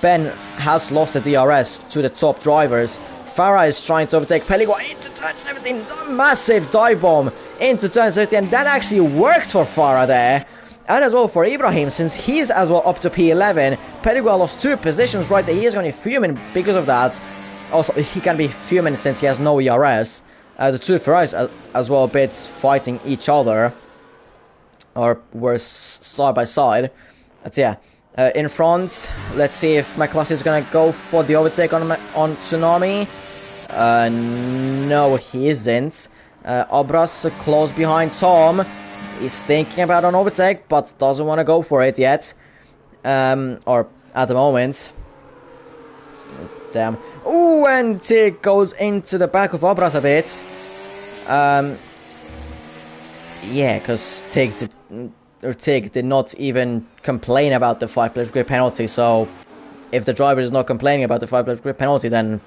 Ben has lost the DRS to the top drivers. Farah is trying to overtake Peligua into turn 17. Massive dive bomb into turn 17, and that actually worked for Farah there. And as well for Ibrahim, since he's as well up to P11. Peligua lost 2 positions right there. He is going to be fuming because of that. Also, he can be fuming since he has no ERS. The 2 Ferraris as well, bits fighting each other, or were side by side. But yeah, in front, let's see if McCluskey is gonna go for the overtake on Tsunami. No, he isn't. Obras close behind Tom. He's thinking about an overtake, but doesn't want to go for it yet. Or at the moment. Damn. Ooh, and Tig goes into the back of Obras a bit. Yeah, because Tig did not even complain about the 5-place grid penalty, so if the driver is not complaining about the 5-place grid penalty, then,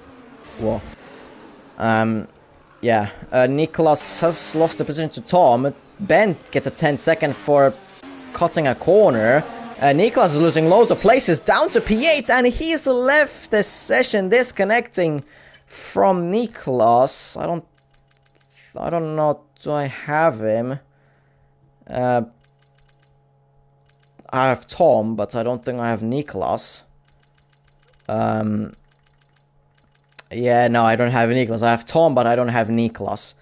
well, yeah, Nicholas has lost the position to Tom. Ben gets a 10-second for cutting a corner. Nicholas is losing loads of places, down to P8, and he's left the session disconnecting from Nicholas. I don't know, do I have him? I have Tom, but I don't think I have Nicholas. Yeah, no, I don't have Nicholas. I have Tom, but I don't have Nicholas.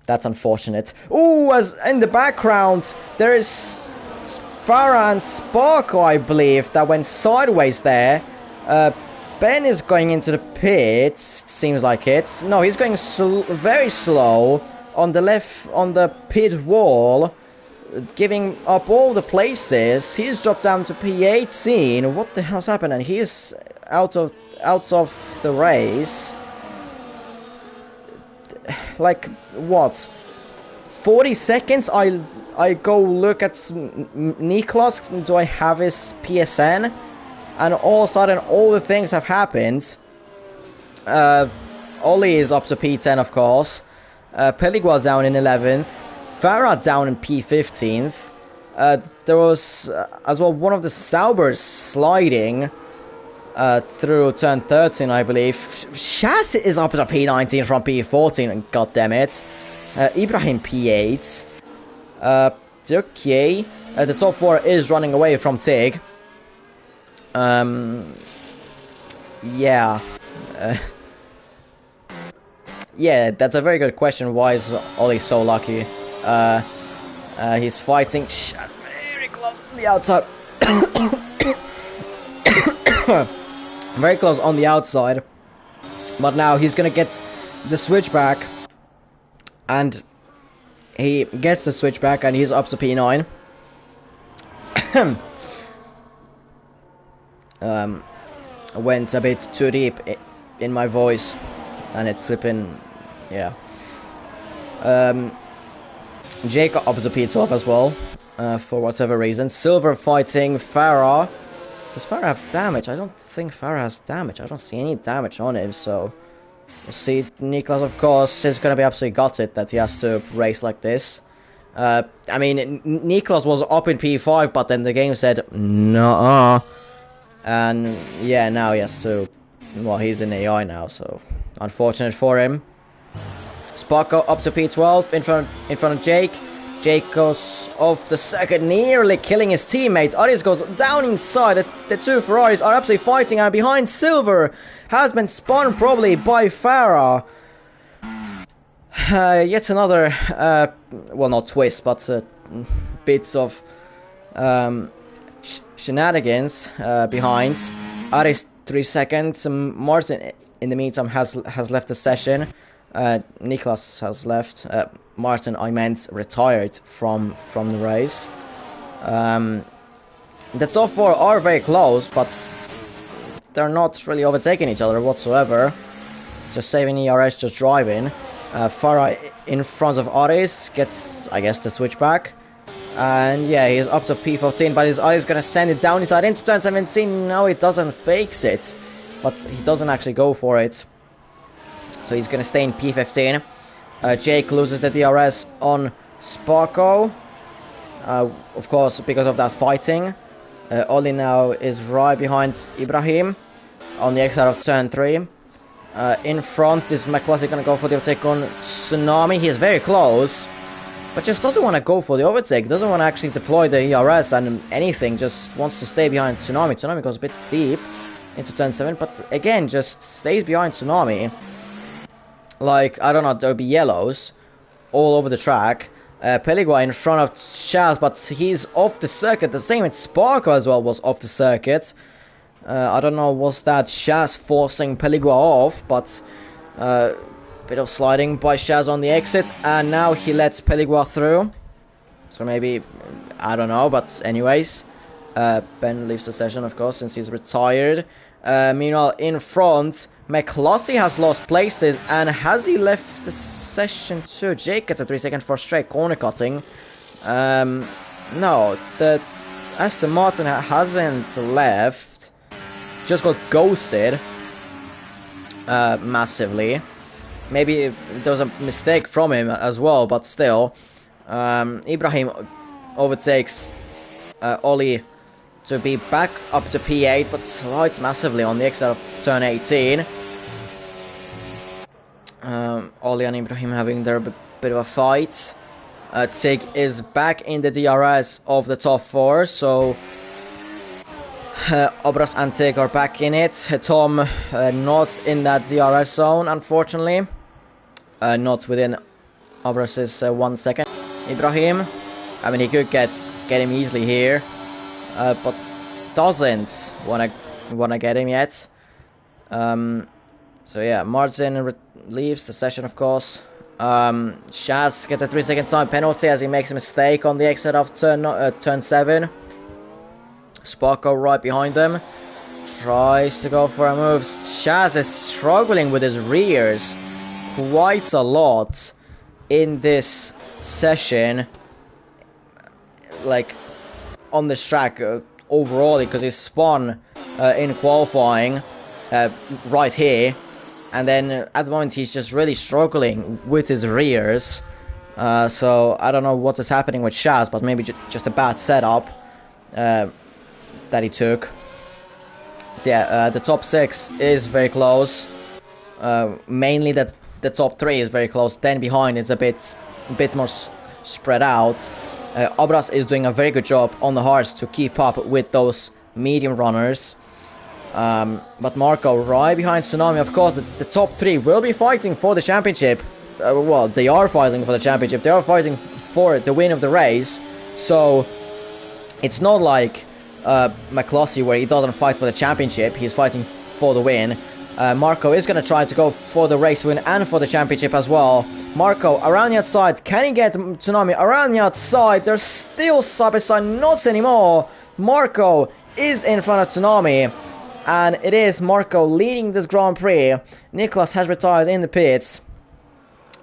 That's unfortunate. Ooh, as in the background, there is Farah and Sparko, I believe, that went sideways there. Ben is going into the pits, seems like it. No, he's going very slow on the pit wall, giving up all the places. He's dropped down to P18. What the hell's happening? He's out of the race. Like what? 40 seconds? I go look at Niklas. Do I have his PSN? And all of a sudden, all the things have happened. Ollie is up to P10, of course. Peligua down in 11th. Farah down in P15th. There was as well one of the Saubers sliding through turn 13, I believe. Shaz is up to P19 from P14, god damn it. Ibrahim P8. Okay. The top 4 is running away from Tig. Yeah. Yeah, that's a very good question. Why is Ollie so lucky? He's fighting Shaz very close on the outside. Very close on the outside. But now he's gonna get the switchback. And he gets the switchback and he's up to P9. Went a bit too deep in my voice. And it flipping, yeah. Jacob up to P12 as well. For whatever reason. Silver fighting Farah. Does Farah have damage? I don't think Farah has damage. I don't see any damage on him, so... We'll see. Niklas, of course, is going to be absolutely gutted that he has to race like this. I mean, Niklas was up in P5, but then the game said, no. And yeah, now he has to... Well, he's in AI now, so... Unfortunate for him. Sparko up to P12 in front of Jake. Jake goes off the second, nearly killing his teammate. Aris goes down inside. The two Ferraris are absolutely fighting, and behind Silver has been spun probably by Farah. Yet another, well, not twist, but bits of shenanigans behind. Aris 3 seconds. Martin, in the meantime, has left the session. Niklas has left. Martin, I meant, retired from the race. The top 4 are very close, but they're not really overtaking each other whatsoever. Just saving ERS, just driving. Farah in front of Aris gets, I guess, the switchback. And yeah, he's up to P15, but Aris gonna send it down inside into turn 17. No, he doesn't, fakes it. But he doesn't actually go for it. So he's gonna stay in P15. Jake loses the DRS on Sparko. Of course, because of that fighting. Oli now is right behind Ibrahim on the exit of turn 3. In front is McCluskey going to go for the overtake on Tsunami. He is very close, but just doesn't want to go for the overtake. Doesn't want to actually deploy the ERS and anything. Just wants to stay behind Tsunami. Tsunami goes a bit deep into turn 7, but again, just stays behind Tsunami. Like, I don't know, there'll be yellows all over the track. Peligua in front of Shaz, but he's off the circuit. The same with Sparko as well was off the circuit. I don't know, was that Shaz forcing Peligua off, but bit of sliding by Shaz on the exit, and now he lets Peligua through. So maybe, I don't know, but anyways. Ben leaves the session, of course, since he's retired. Meanwhile, in front, McCluskey has lost places, and has he left the session too? Jake gets a 3-second for straight corner cutting. No, the Aston Martin hasn't left. Just got ghosted massively. Maybe there was a mistake from him as well, but still. Ibrahim overtakes Oli to be back up to P8, but slides massively on the exit of turn 18. Oli and Ibrahim having their bit of a fight. Tig is back in the DRS of the top 4, so Obras and Tig are back in it. Tom not in that DRS zone, unfortunately. Not within Obras' 1 second. Ibrahim, I mean, he could get him easily here, but doesn't wanna get him yet. So yeah, Martin leaves the session, of course. Shaz gets a 3-second time penalty as he makes a mistake on the exit of turn 7. Sparko right behind them. Tries to go for a move. Shaz is struggling with his rears quite a lot in this session. Like, on this track overall, because he spun in qualifying right here. And then at the moment he's just really struggling with his rears. So I don't know what is happening with Shaz, but maybe just a bad setup that he took. So yeah, the top 6 is very close. Mainly that the top 3 is very close. Then behind it's a bit more spread out. Obras is doing a very good job on the hards to keep up with those medium runners. But Marco right behind Tsunami. Of course, the top 3 will be fighting for the championship. Well, they are fighting for the championship. They are fighting for the win of the race. So it's not like McCluskey, where he doesn't fight for the championship. He's fighting for the win. Marco is going to try to go for the race win and for the championship as well. Marco around the outside. Can he get Tsunami around the outside? There's still side by side, not anymore. Marco is in front of Tsunami. And it is Marco leading this Grand Prix. Niklas has retired in the pits.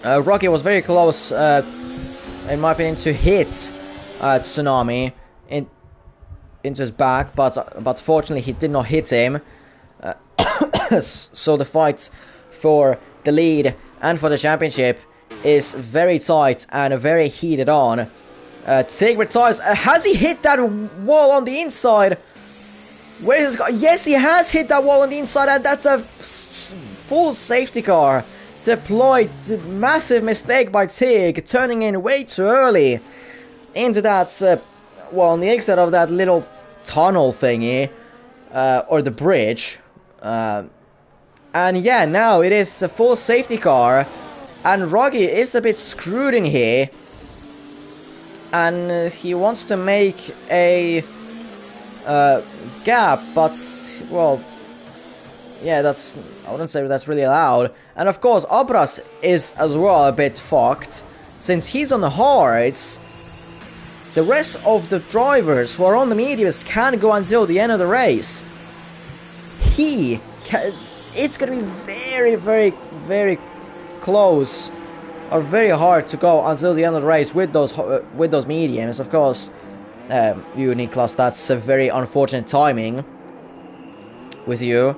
Rocky was very close, in my opinion, to hit Tsunami. into his back, but fortunately he did not hit him. So the fight for the lead and for the championship is very tight and very heated on. Tig retires. Has he hit that wall on the inside? Where is his car? Yes, he has hit that wall on the inside, and that's a full safety car deployed. Massive mistake by Tig, turning in way too early into that, well, on the exit of that little tunnel thingy, or the bridge. And yeah, now it is a full safety car, and Roggy is a bit screwed in here, and he wants to make a gap, but, well, yeah, I wouldn't say that's really allowed. And of course, Abras is as well a bit fucked, since he's on the hards. The rest of the drivers who are on the mediums can go until the end of the race. It's gonna be very, very, very close, or very hard to go until the end of the race with those mediums. Of course, you, Niklas, that's a very unfortunate timing with you.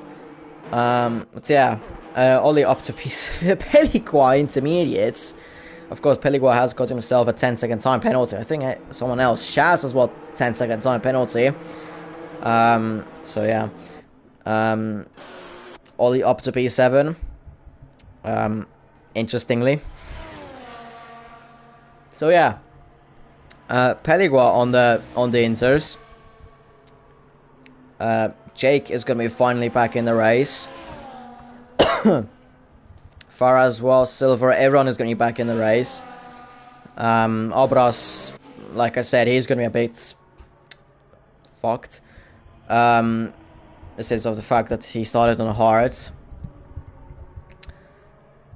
But yeah, only up to Peligua intermediates. Of course, Peligua has got himself a 10-second time penalty. I think someone else, Shaz, as well, 10-second time penalty. So yeah. Ollie up to P7. Interestingly. So yeah. Peligua on the inters. Jake is gonna be finally back in the race. Farah as well, Silver, everyone is gonna be back in the race. Abras, like I said, he's gonna be a bit fucked. Since of the fact that he started on the hards.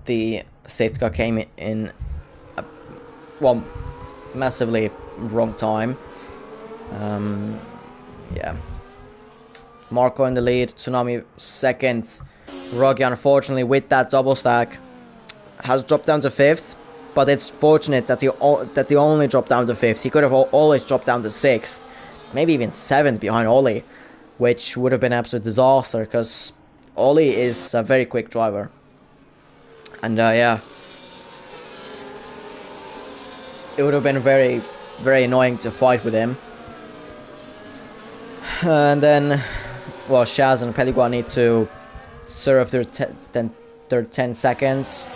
The safety car came in well, massively wrong time. Yeah. Marco in the lead, Tsunami second. Roggy, unfortunately, with that double stack, has dropped down to 5th. But it's fortunate that he only dropped down to 5th. He could have always dropped down to 6th. Maybe even 7th behind Ollie. Which would have been an absolute disaster, because Ollie is a very quick driver. And yeah. It would have been very, very annoying to fight with him. And then, well, Shaz and Peligua need to serve their 10 seconds.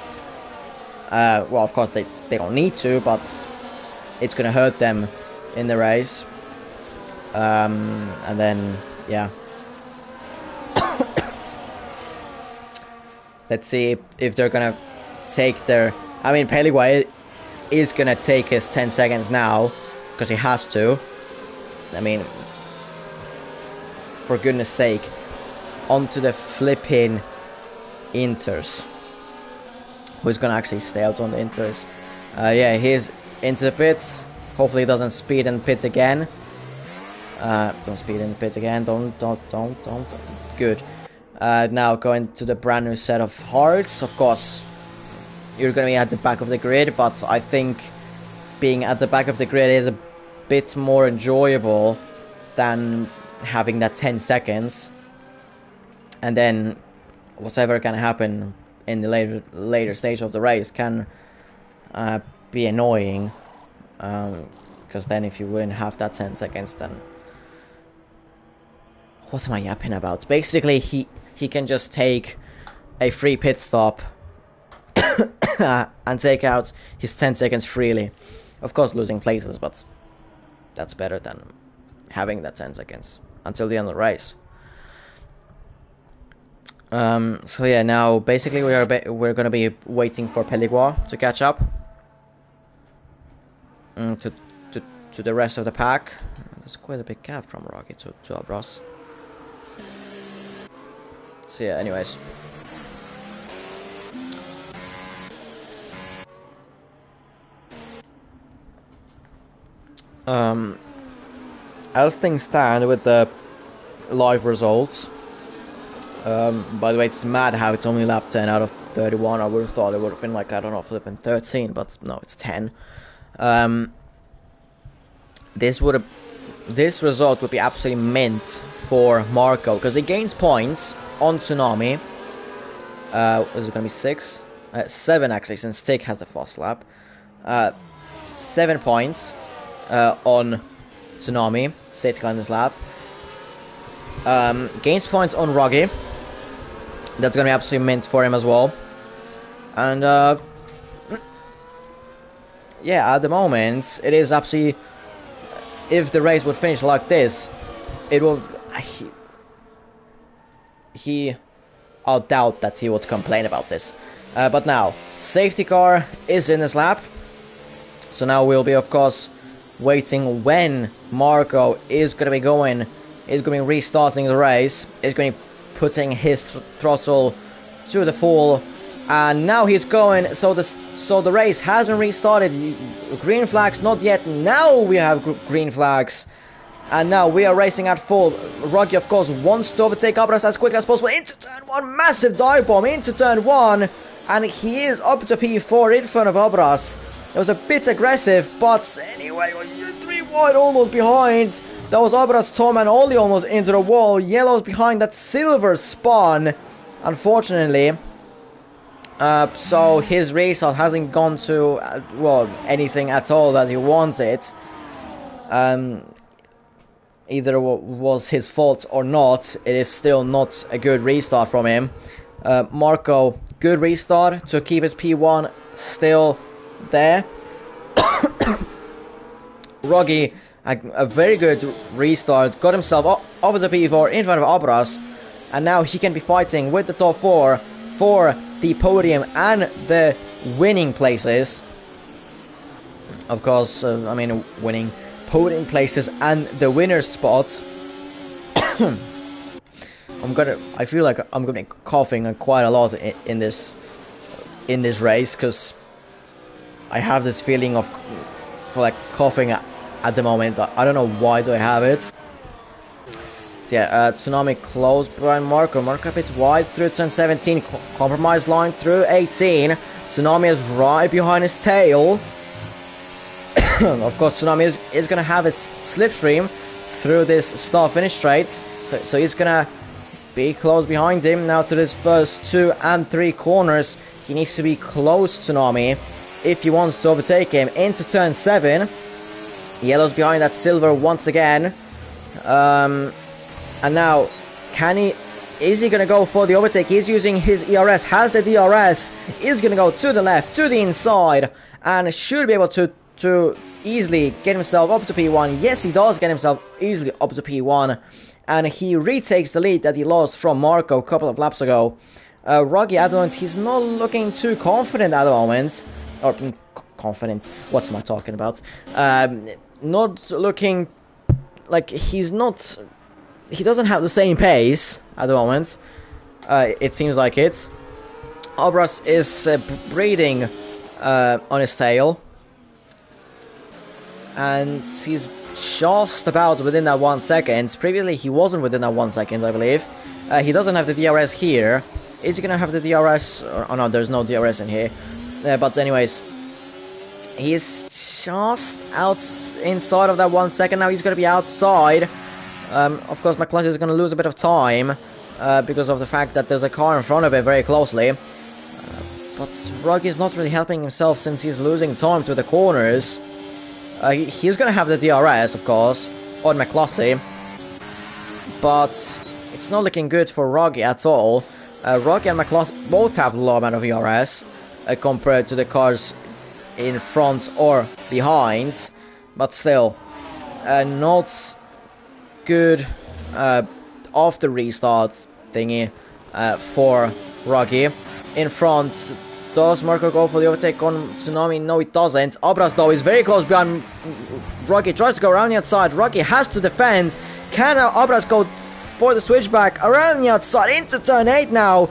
Well, of course, they don't need to, but it's going to hurt them in the race. And then, yeah. Let's see if they're going to take their... I mean, Peligua is going to take his 10 seconds now, because he has to. I mean, for goodness sake, onto the flipping inters. Who's going to actually stay out on the inters? Yeah, he's into the pits. Hopefully he doesn't speed in pits again. Don't speed in the pits again. Don't. Good. Now going to the brand new set of hards. Of course, you're going to be at the back of the grid, but I think being at the back of the grid is a bit more enjoyable than having that 10 seconds. And then whatever can happen in the later stage of the race can be annoying. Because then if you wouldn't have that 10 seconds, then... What am I yapping about? Basically, he can just take a free pit stop and take out his 10 seconds freely. Of course, losing places, but that's better than having that 10 seconds until the end of the race. So yeah, now basically we're gonna be waiting for Peligua to catch up to the rest of the pack. There's quite a big gap from Rocky to Abras. So yeah, anyways. As things stand with the live results, by the way, it's mad how it's only lap 10 out of 31. I would have thought it would have been like, I don't know, flipping 13, but no, it's 10. This would have this result would be absolutely mint for Marco, because he gains points on Tsunami. Is it going to be 6? 7 actually, since Tick has the fast lap. 7 points on Tsunami, Seitka on this lap. Gains points on Roggy. That's going to be absolutely mint for him as well. And yeah, at the moment, it is absolutely... If the race would finish like this, it will... I'll doubt that he would complain about this. But now, safety car is in this lap. So now we'll be, of course, waiting when Marco is going to be going... Is going to be restarting the race. Is going to be putting his throttle to the full. And now he's going, so the race hasn't restarted. Green flags, not yet. Now we have green flags. And now we are racing at full. Roggy, of course, wants to overtake Abras as quickly as possible. Into turn 1, massive dive bomb into turn 1. And he is up to P4 in front of Abras. It was a bit aggressive, but anyway, 3 wide almost behind. That was Abras, Tom and Ollie almost into the wall. Yellow's behind that silver spawn, unfortunately. So his restart hasn't gone to, well, anything at all that he wanted. Either was his fault or not, it is still not a good restart from him. Marco, good restart to keep his P1 still there. Roggy, a very good restart, got himself up to P4 in front of Abras. And now he can be fighting with the top 4 for the podium and the winning places. Of course, I mean, winning podium places and the winner's spot. I feel like I'm gonna be coughing quite a lot in this race, because I have this feeling of like coughing at the moment. I don't know why do I have it. So yeah, Tsunami close behind Marco. Marco a bit wide through turn 17. Compromise line through 18. Tsunami is right behind his tail. Of course, Tsunami is going to have his slipstream through this start-finish straight. So he's going to be close behind him now to this first 2 and 3 corners. He needs to be close to Tsunami if he wants to overtake him into turn 7. Yellow's behind that silver once again. And now, is he going to go for the overtake? He's using his ERS, has the DRS, is going to go to the left, to the inside, and should be able to easily get himself up to P1. Yes, he does get himself easily up to P1, and he retakes the lead that he lost from Marco a couple of laps ago. Roggy, at the moment, he's not looking too confident at the moment. Or, confident, what am I talking about? Not looking like he doesn't have the same pace at the moment. It seems like it. Abras is breathing on his tail. And he's just about within that 1 second. Previously, he wasn't within that 1 second, I believe. He doesn't have the DRS here. Is he going to have the DRS? Oh no, there's no DRS in here. But anyways, he's just out inside of that 1 second. Now he's going to be outside. Of course, McCluskey is going to lose a bit of time because of the fact that there's a car in front of it very closely. But Roggy is not really helping himself since he's losing time to the corners. He's going to have the DRS, of course, on McCluskey. But it's not looking good for Roggy at all. Roggy and McCluskey both have a low amount of DRS compared to the cars in front or behind. But still, not good after restart thingy for Roggy. In front, does Marco go for the overtake on Tsunami? No, he doesn't. Abras, though, is very close behind Roggy. Tries to go around the outside. Roggy has to defend. Can Abras go for the switchback around the outside into turn 8 now?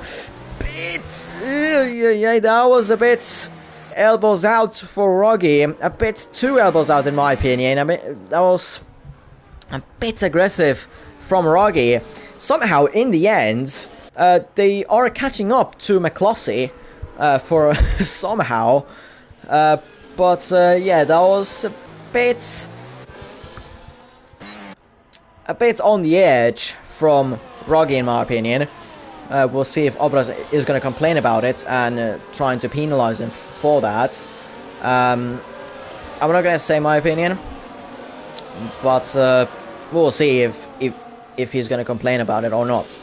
That was a bit elbows out for Roggy. A bit too elbows out, in my opinion. I mean, that was a bit aggressive from Roggy. Somehow, in the end, they are catching up to McCluskey for somehow. But yeah, that was a bit a bit on the edge from Rogge, in my opinion. We'll see if Obras is going to complain about it and trying to penalize him for that. I'm not going to say my opinion, but we'll see if he's going to complain about it or not.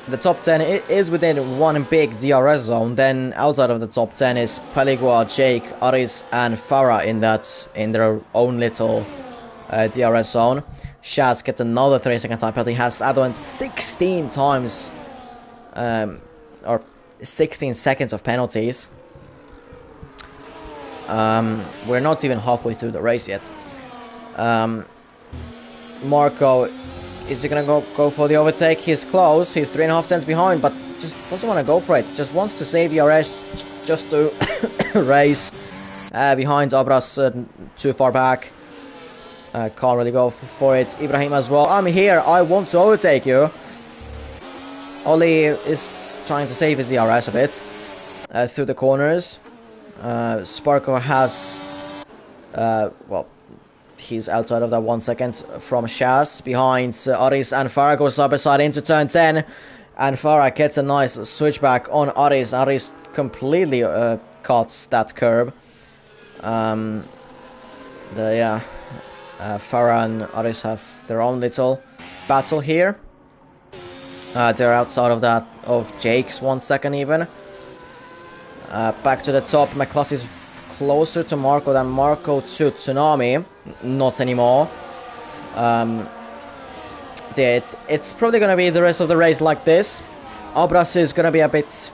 The top 10 is within one big DRS zone. Then outside of the top 10 is Peligua, Jake, Aris, and Farah in their own little DRS zone. Shaz gets another 3-second time penalty. Has underwent 16 times, or 16 seconds of penalties. We're not even halfway through the race yet. Marco, is he gonna go for the overtake? He's close. He's 3.5 tenths behind, but just doesn't want to go for it. Just wants to save DRS, just to race behind Obras, too far back. Can't really go for it. Ibrahim as well. I'm here. I want to overtake you. Oli is trying to save his DRS a bit through the corners. Sparko has, well, he's outside of that 1 second from Shaz. Behind Aris, and Farah goes side by side into turn 10. And Farah gets a nice switchback on Aris. Aris completely cuts that curb. Farah and Aris have their own little battle here. They're outside of that, of Jake's 1 second even. Back to the top. McCluskey is closer to Marco than Marco to Tsunami. Not anymore. It's probably going to be the rest of the race like this. Obras is going to be a bit...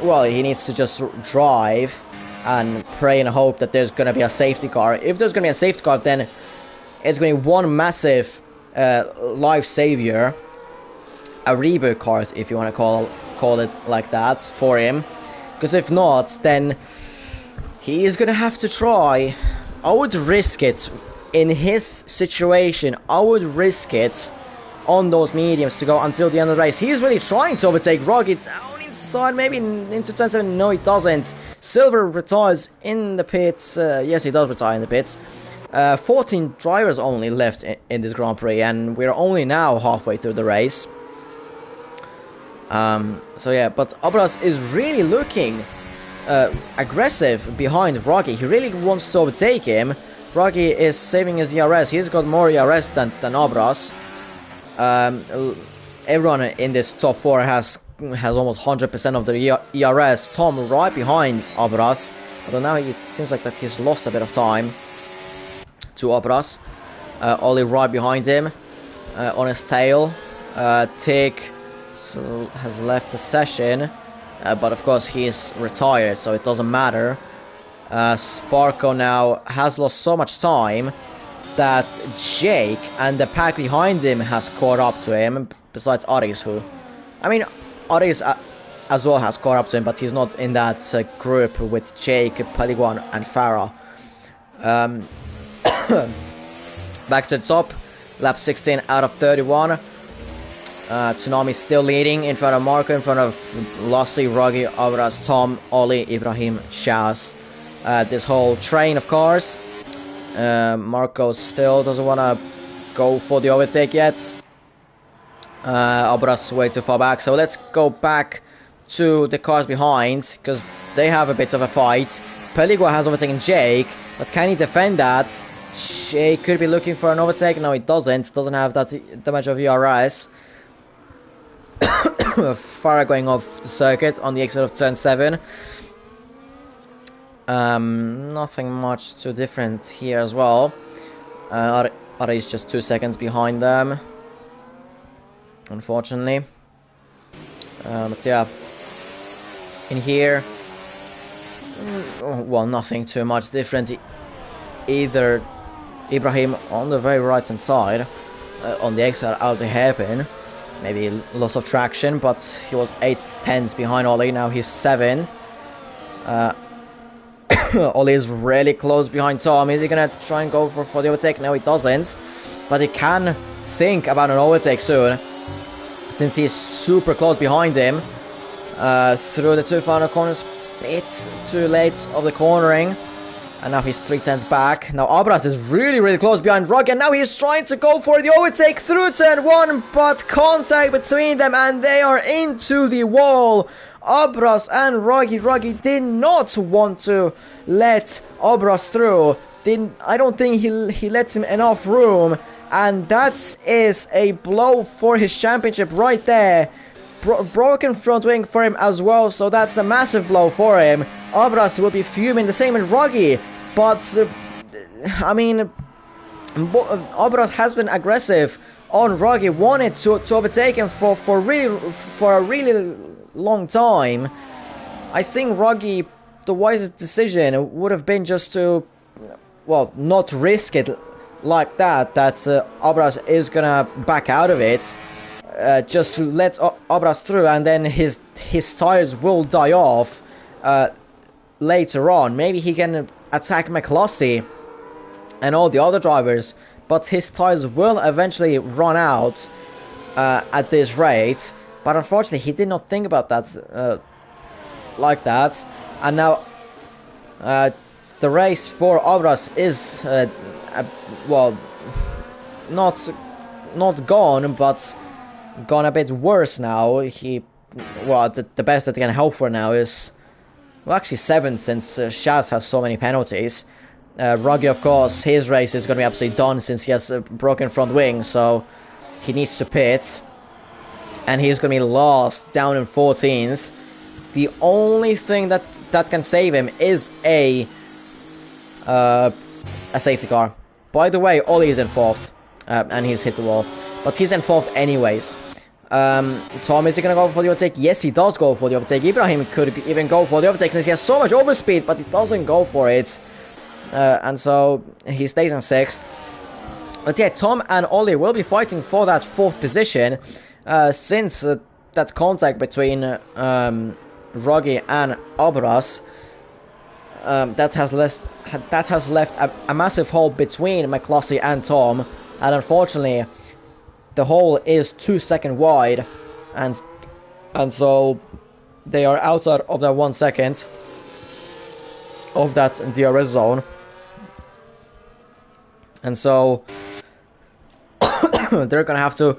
Well, he needs to just drive and pray and hope that there's going to be a safety car. If there's going to be a safety car, then it's going to be one massive life savior. A reboot car, if you want to call it like that, for him. Because if not, then he is going to have to try. I would risk it in his situation. I would risk it on those mediums to go until the end of the race. He is really trying to overtake Rogge down inside, maybe into turn 7. No, he doesn't. Silver retires in the pits. Yes, he does retire in the pits. 14 drivers only left in this Grand Prix, and we're only now halfway through the race. So yeah, but Obras is really looking aggressive behind Rogge. He really wants to overtake him. Rogge is saving his DRS. He's got more DRS than Obras. Everyone in this top 4 has almost 100% of the ERS. Tom right behind Obras, although now it seems like that he's lost a bit of time to Obras. Oli right behind him on his tail. Tig has left the session, but of course he is retired, so it doesn't matter. Sparko now has lost so much time that Jake and the pack behind him has caught up to him, besides Aris, who... I mean, Aris as well has caught up to him, but he's not in that group with Jake, Paliguan and Farah. Back to the top, lap 16 out of 31. Tsunami still leading in front of Marco, in front of Lassie, Rogge, Obras, Tom, Oli, Ibrahim, Shaz. This whole train of cars. Marco still doesn't want to go for the overtake yet. Obras way too far back, so let's go back to the cars behind, because they have a bit of a fight. Peligua has overtaken Jake, but can he defend that? Jake could be looking for an overtake. No, he doesn't have that much of ERS. Farah going off the circuit on the exit of turn 7. Nothing much too different here as well. Ara is just 2 seconds behind them, unfortunately. But yeah, in here, well, nothing too much different. Either Ibrahim on the very right hand side, on the exit out of the hairpin. Maybe loss of traction, but he was 8 tenths behind Oli. Now he's 7. Oli is really close behind Tom. Is he gonna try and go for the overtake? No, he doesn't. But he can think about an overtake soon, since he's super close behind him. Through the 2 final corners, bit too late of the cornering. And now he's 3/10 back. Now Abras is really close behind Ruggy, and now he's trying to go for the overtake through turn 1, but contact between them, and they are into the wall. Abras and Ruggy did not want to let Abras through. I don't think he lets him enough room, and that is a blow for his championship right there. Broken front wing for him as well, so that's a massive blow for him. Abras will be fuming, the same as Ruggy, but I mean, Abras has been aggressive on Ruggy, wanted to overtake him for a really long time. I think Ruggy, the wisest decision would have been just to, well, not risk it like that Abras is gonna back out of it. Just to let Abras through, and then his tires will die off later on. Maybe he can attack McCluskey and all the other drivers, but his tires will eventually run out at this rate. But unfortunately, he did not think about that like that. And now the race for Abras is well, not gone, but gone a bit worse now. The best that he can hope for now is, well, actually 7th, since Shaz has so many penalties. Ruggy, of course, his race is going to be absolutely done since he has a broken front wing, so he needs to pit. And he's going to be last, down in 14th. The only thing that can save him is a safety car. By the way, Ollie is in 4th, and he's hit the wall. But he's in 4th anyways. Tom, is he going to go for the overtake? Yes, he does go for the overtake. Ibrahim could even go for the overtake since he has so much overspeed, but he doesn't go for it. And so he stays in 6th. But yeah, Tom and Ollie will be fighting for that 4th position, since that contact between Ruggy and Abras that has left a massive hole between McCluskey and Tom, and unfortunately the hole is 2 seconds wide, and so they are outside of that 1 second of that DRS zone, and so they're gonna have to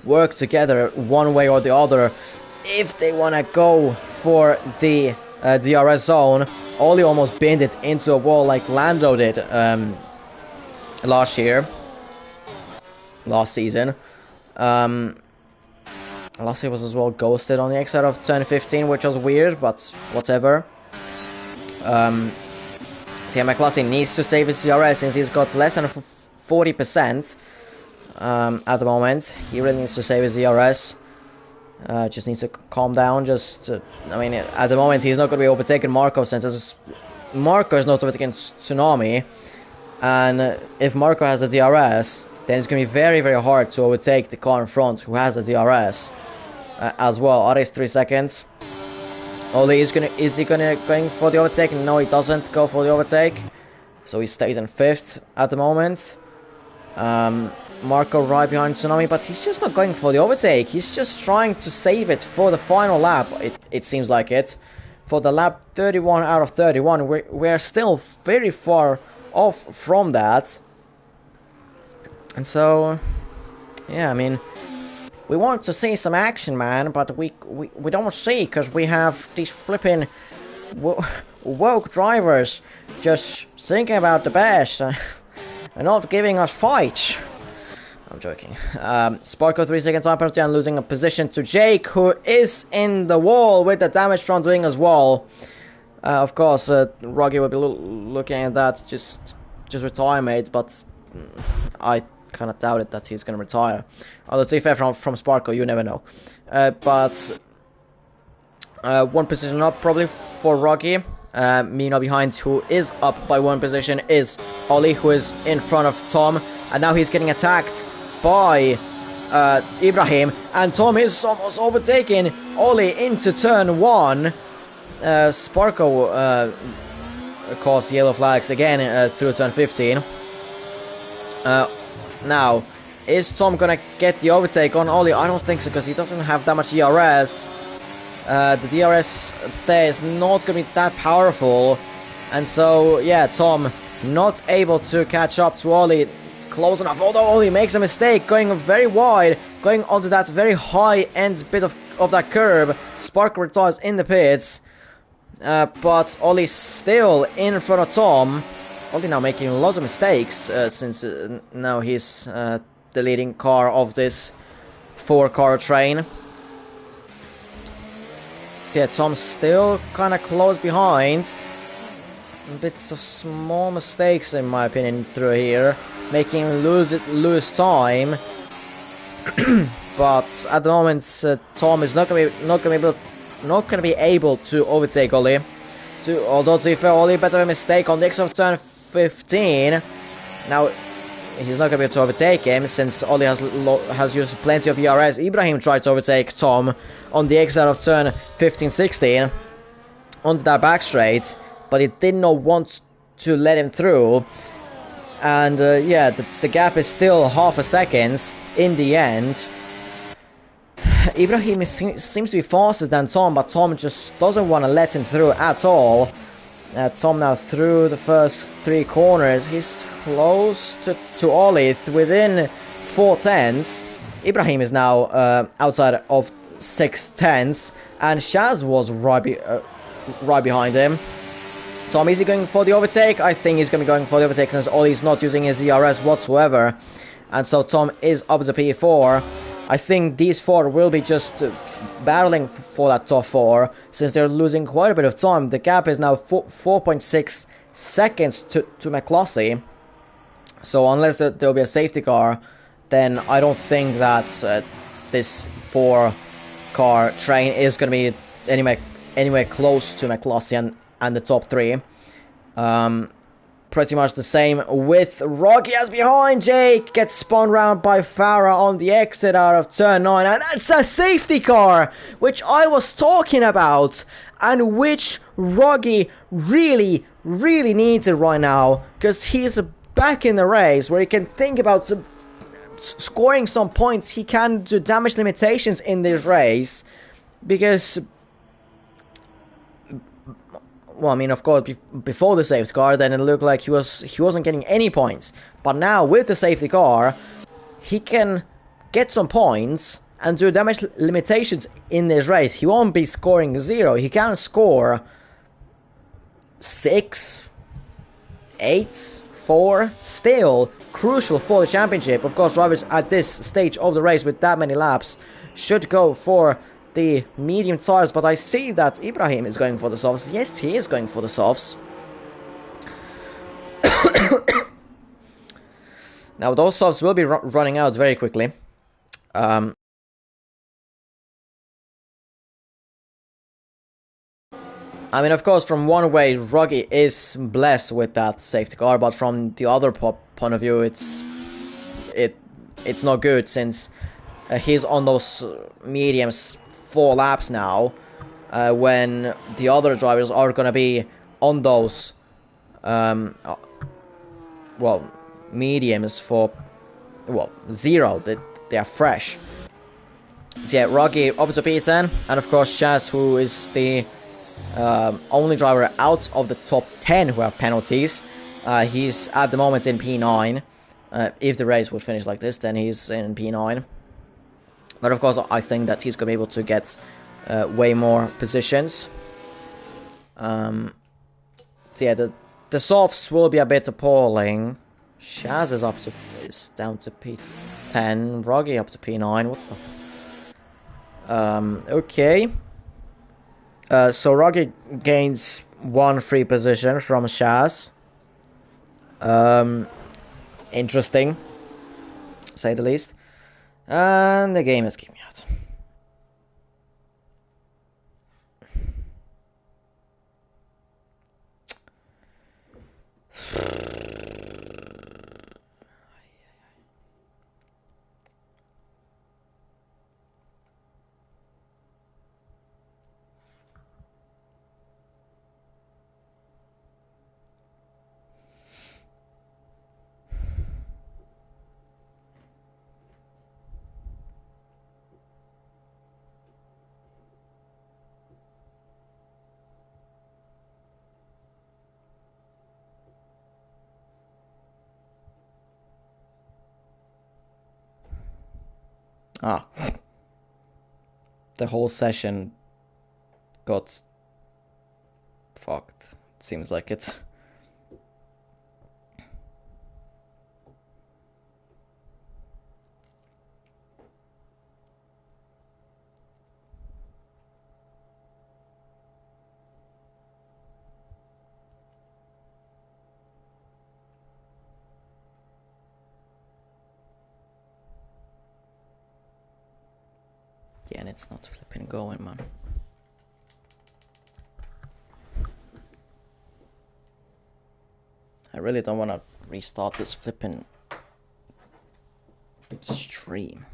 work together one way or the other if they want to go for the DRS zone. Ollie almost binned it into a wall like Lando did last season. Last year was as well ghosted on the exit of turn 15, which was weird, but whatever. So yeah, McCluskey needs to save his DRS since he's got less than 40% at the moment. He really needs to save his DRS. Just needs to calm down. I mean, at the moment he's not going to be overtaking Marco, since Marco is not overtaking Tsunami, and if Marco has a DRS, then it's going to be very hard to overtake the car in front who has a DRS as well. Ares 3 seconds. Ollie is he going for the overtake? No, he doesn't go for the overtake, so he stays in 5th at the moment. Marco right behind Tsunami, but he's just not going for the overtake. He's just trying to save it for the final lap, it seems like it. For the lap 31 out of 31, we're still very far off from that. And so, yeah, I mean, we want to see some action, man, but we don't see, because we have these flipping woke drivers just thinking about the best and not giving us fights. I'm joking. Sparko 3 seconds on penalty and losing a position to Jake, who is in the wall with the damaged front wing as well. Of course, Ruggy will be looking at that, just retire, mate, but I kind of doubted that he's going to retire. Although, to be fair, from Sparko, you never know. But 1 position up probably for Ruggy. Mina behind, who is up by 1 position, is Ollie, who is in front of Tom, and now he's getting attacked by Ibrahim, and Tom is almost overtaking Ollie into turn 1. Sparko caused yellow flags again through turn 15. Now, is Tom gonna get the overtake on Ollie? I don't think so, because he doesn't have that much DRS. The DRS there is not gonna be that powerful. And so, yeah, Tom not able to catch up to Ollie close enough. Although Ollie makes a mistake, going very wide, going onto that very high end bit of that curb. Spark retires in the pits. But Ollie's still in front of Tom. Ollie now making lots of mistakes since now he's the leading car of this 4-car train. So yeah, Tom's still kind of close behind. Bits of small mistakes, in my opinion, through here, making him lose time. But at the moment, Tom is not gonna be able to overtake Ollie. Although to be fair, Ollie better a mistake on the exit of turn 15. Now he's not gonna be able to overtake him since Ollie has used plenty of ERS. Ibrahim tried to overtake Tom on the exit of turn 15-16 onto that back straight, but he did not want to let him through. And yeah, the gap is still half a second in the end. Ibrahim seems to be faster than Tom, but Tom just doesn't want to let him through at all. Tom now through the first 3 corners. He's close to Ollie, within 4 tenths. Ibrahim is now outside of 6 tenths, and Shaz was right behind him. Tom, is he going for the overtake? I think he's going to be going for the overtake since Ollie's not using his ERS whatsoever. And so Tom is up to P4. I think these 4 will be just battling for that top 4 since they're losing quite a bit of time. The gap is now 4.6 seconds to McCloskey. So unless there'll be a safety car, then I don't think that this 4-car train is going to be anywhere close to McCloskey and the top 3. Pretty much the same with Rocky as behind. Jake gets spun round by Farah on the exit out of turn 9, and that's a safety car, which I was talking about, and which Rocky really needs it right now, because he's back in the race where he can think about scoring some points. He can do damage limitations in this race, because, well, I mean, of course, before the safety car, then it looked like he wasn't getting any points. But now, with the safety car, he can get some points and do damage limitations in this race. He won't be scoring 0. He can score 6, 8, 4. Still crucial for the championship. Of course, drivers at this stage of the race with that many laps should go for the medium tires, but I see that Ibrahim is going for the softs. Yes, he is going for the softs. Now, those softs will be running out very quickly. I mean, of course, from one way, Ruggy is blessed with that safety car, but from the other point of view, it's not good since he's on those mediums 4 laps now, when the other drivers are gonna be on those mediums for 0. They are fresh. So yeah, Rocky up to P10, and of course Shaz, who is the only driver out of the top 10 who have penalties. He's at the moment in P9. If the race would finish like this, then he's in P9. But of course, I think that he's going to be able to get way more positions. So yeah, the softs will be a bit appalling. Shaz is down to P10. Roggy up to P9. What the? Okay. So Roggy gains 1 free position from Shaz. Interesting, to say the least. And the game is kicking me out. Ah. The whole session got fucked. Seems like it. Yeah, and it's not flipping going, man. I really don't want to restart this flipping stream.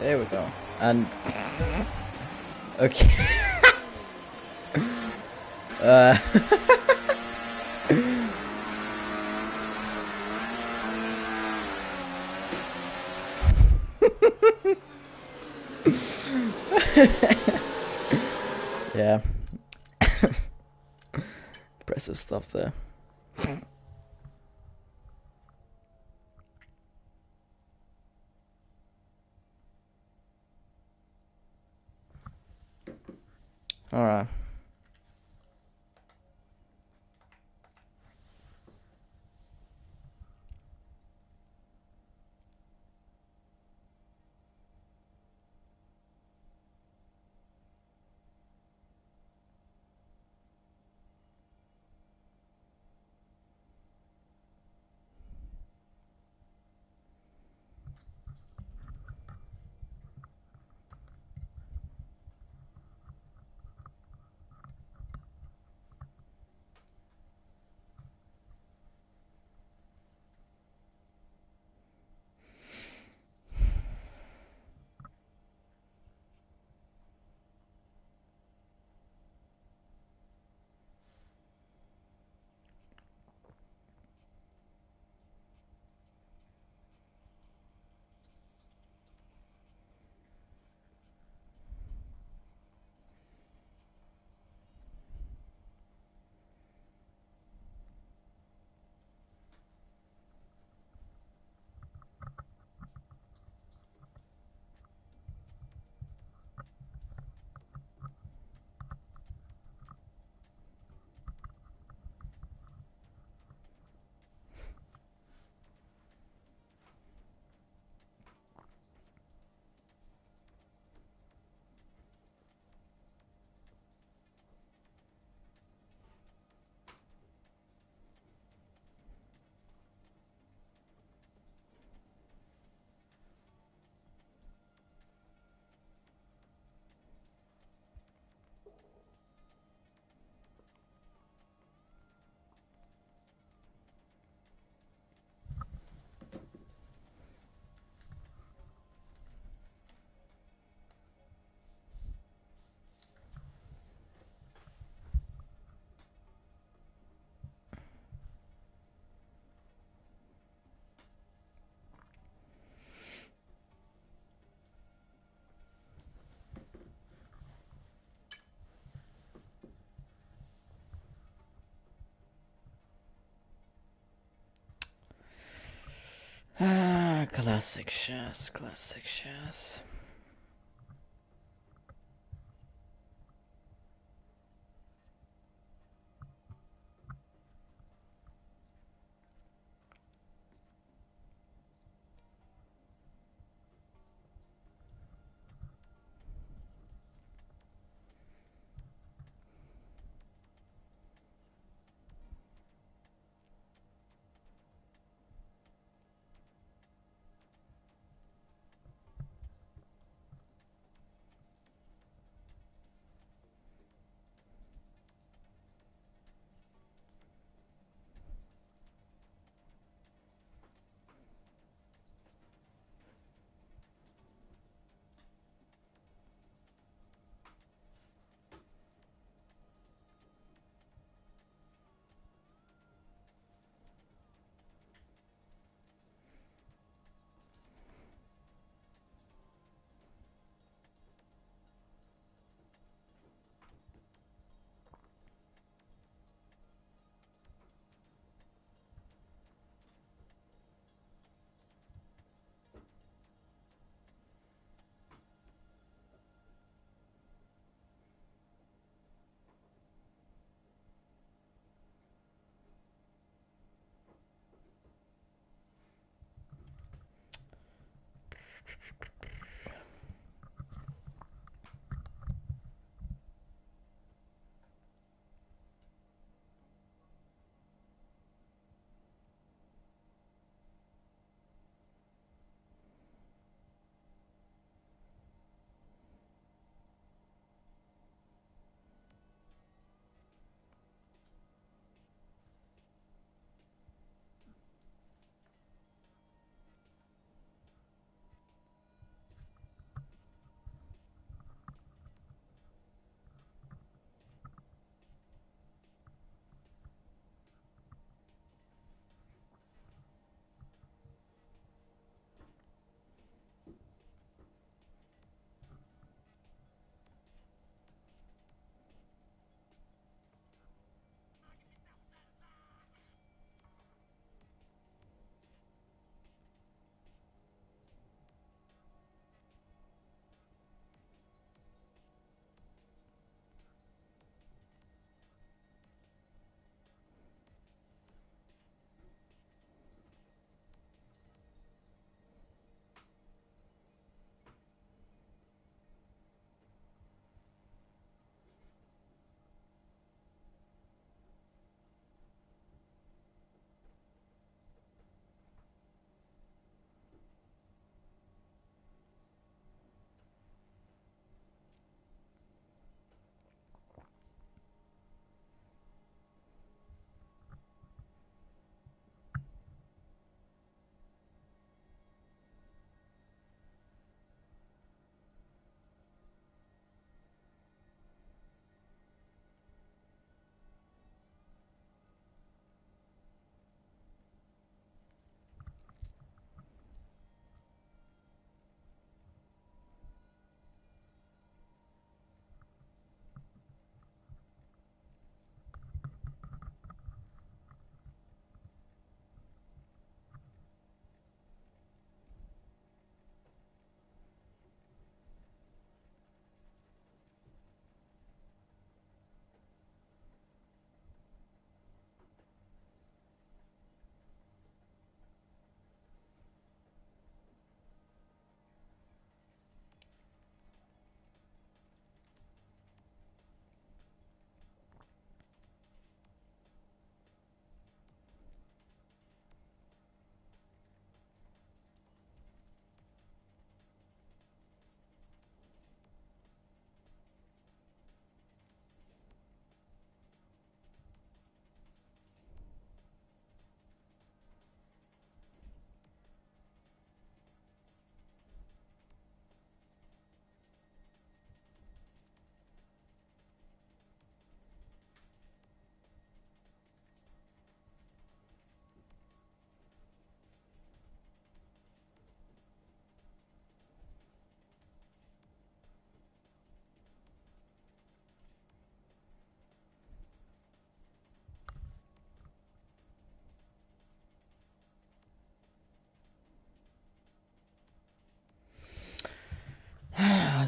There we go. And okay. Yeah. Impressive stuff there. All right. Ah, classic chess, classic chess.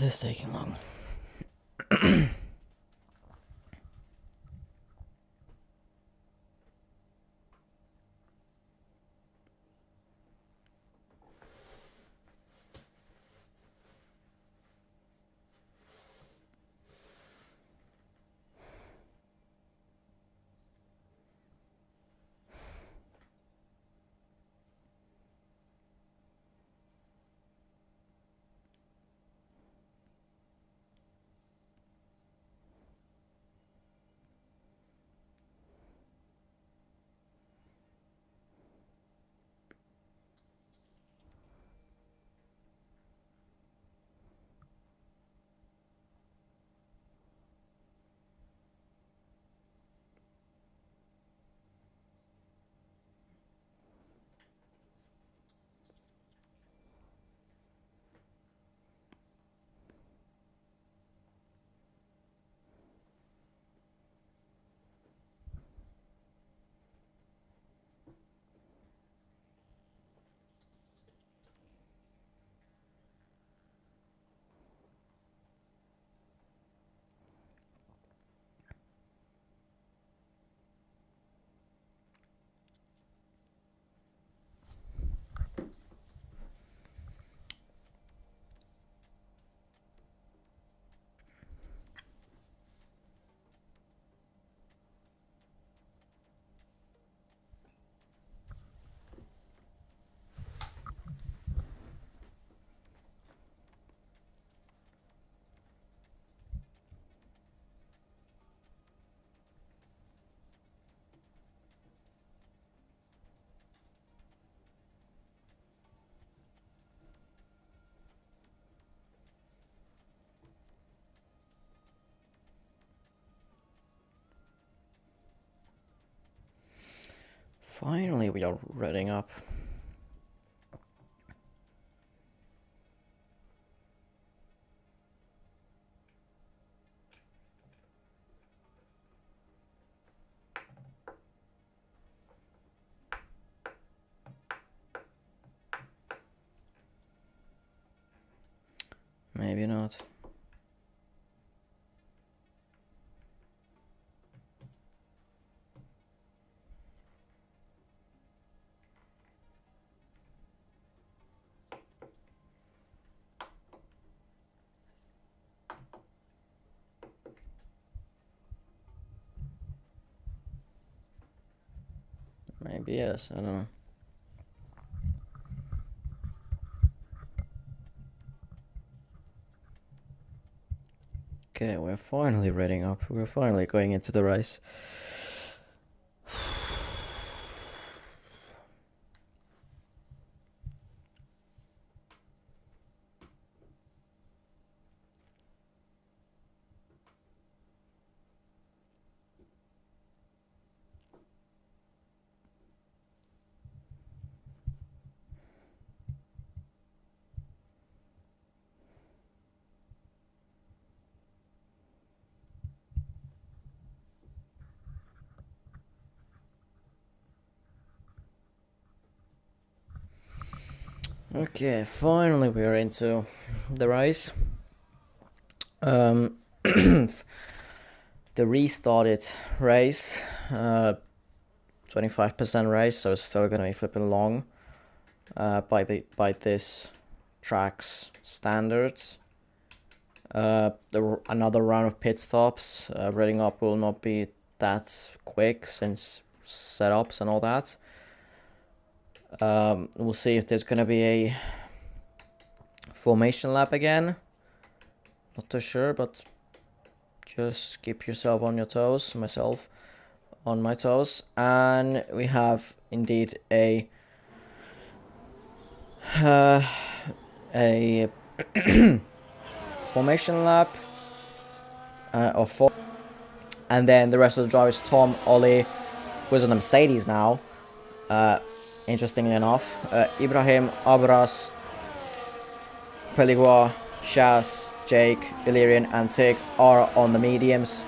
this is taking long. Finally, we are reading up. Maybe not. Maybe yes, I don't know. Okay, we're finally reading up. We're finally going into the race. Okay, finally we are into the race. The restarted race, 25% race, so it's still gonna be flipping long by this track's standards. Another round of pit stops. Reading up will not be that quick since setups and all that. We'll see if there's gonna be a formation lap again. Not too sure, but just keep yourself on your toes. Myself on my toes, and we have indeed a formation lap of 4, and then the rest of the drivers: Tom, Ollie, who's on the Mercedes now. Interestingly enough, Ibrahim, Abras, Peligua, Shaz, Jake, Illyrian, and Tig are on the mediums.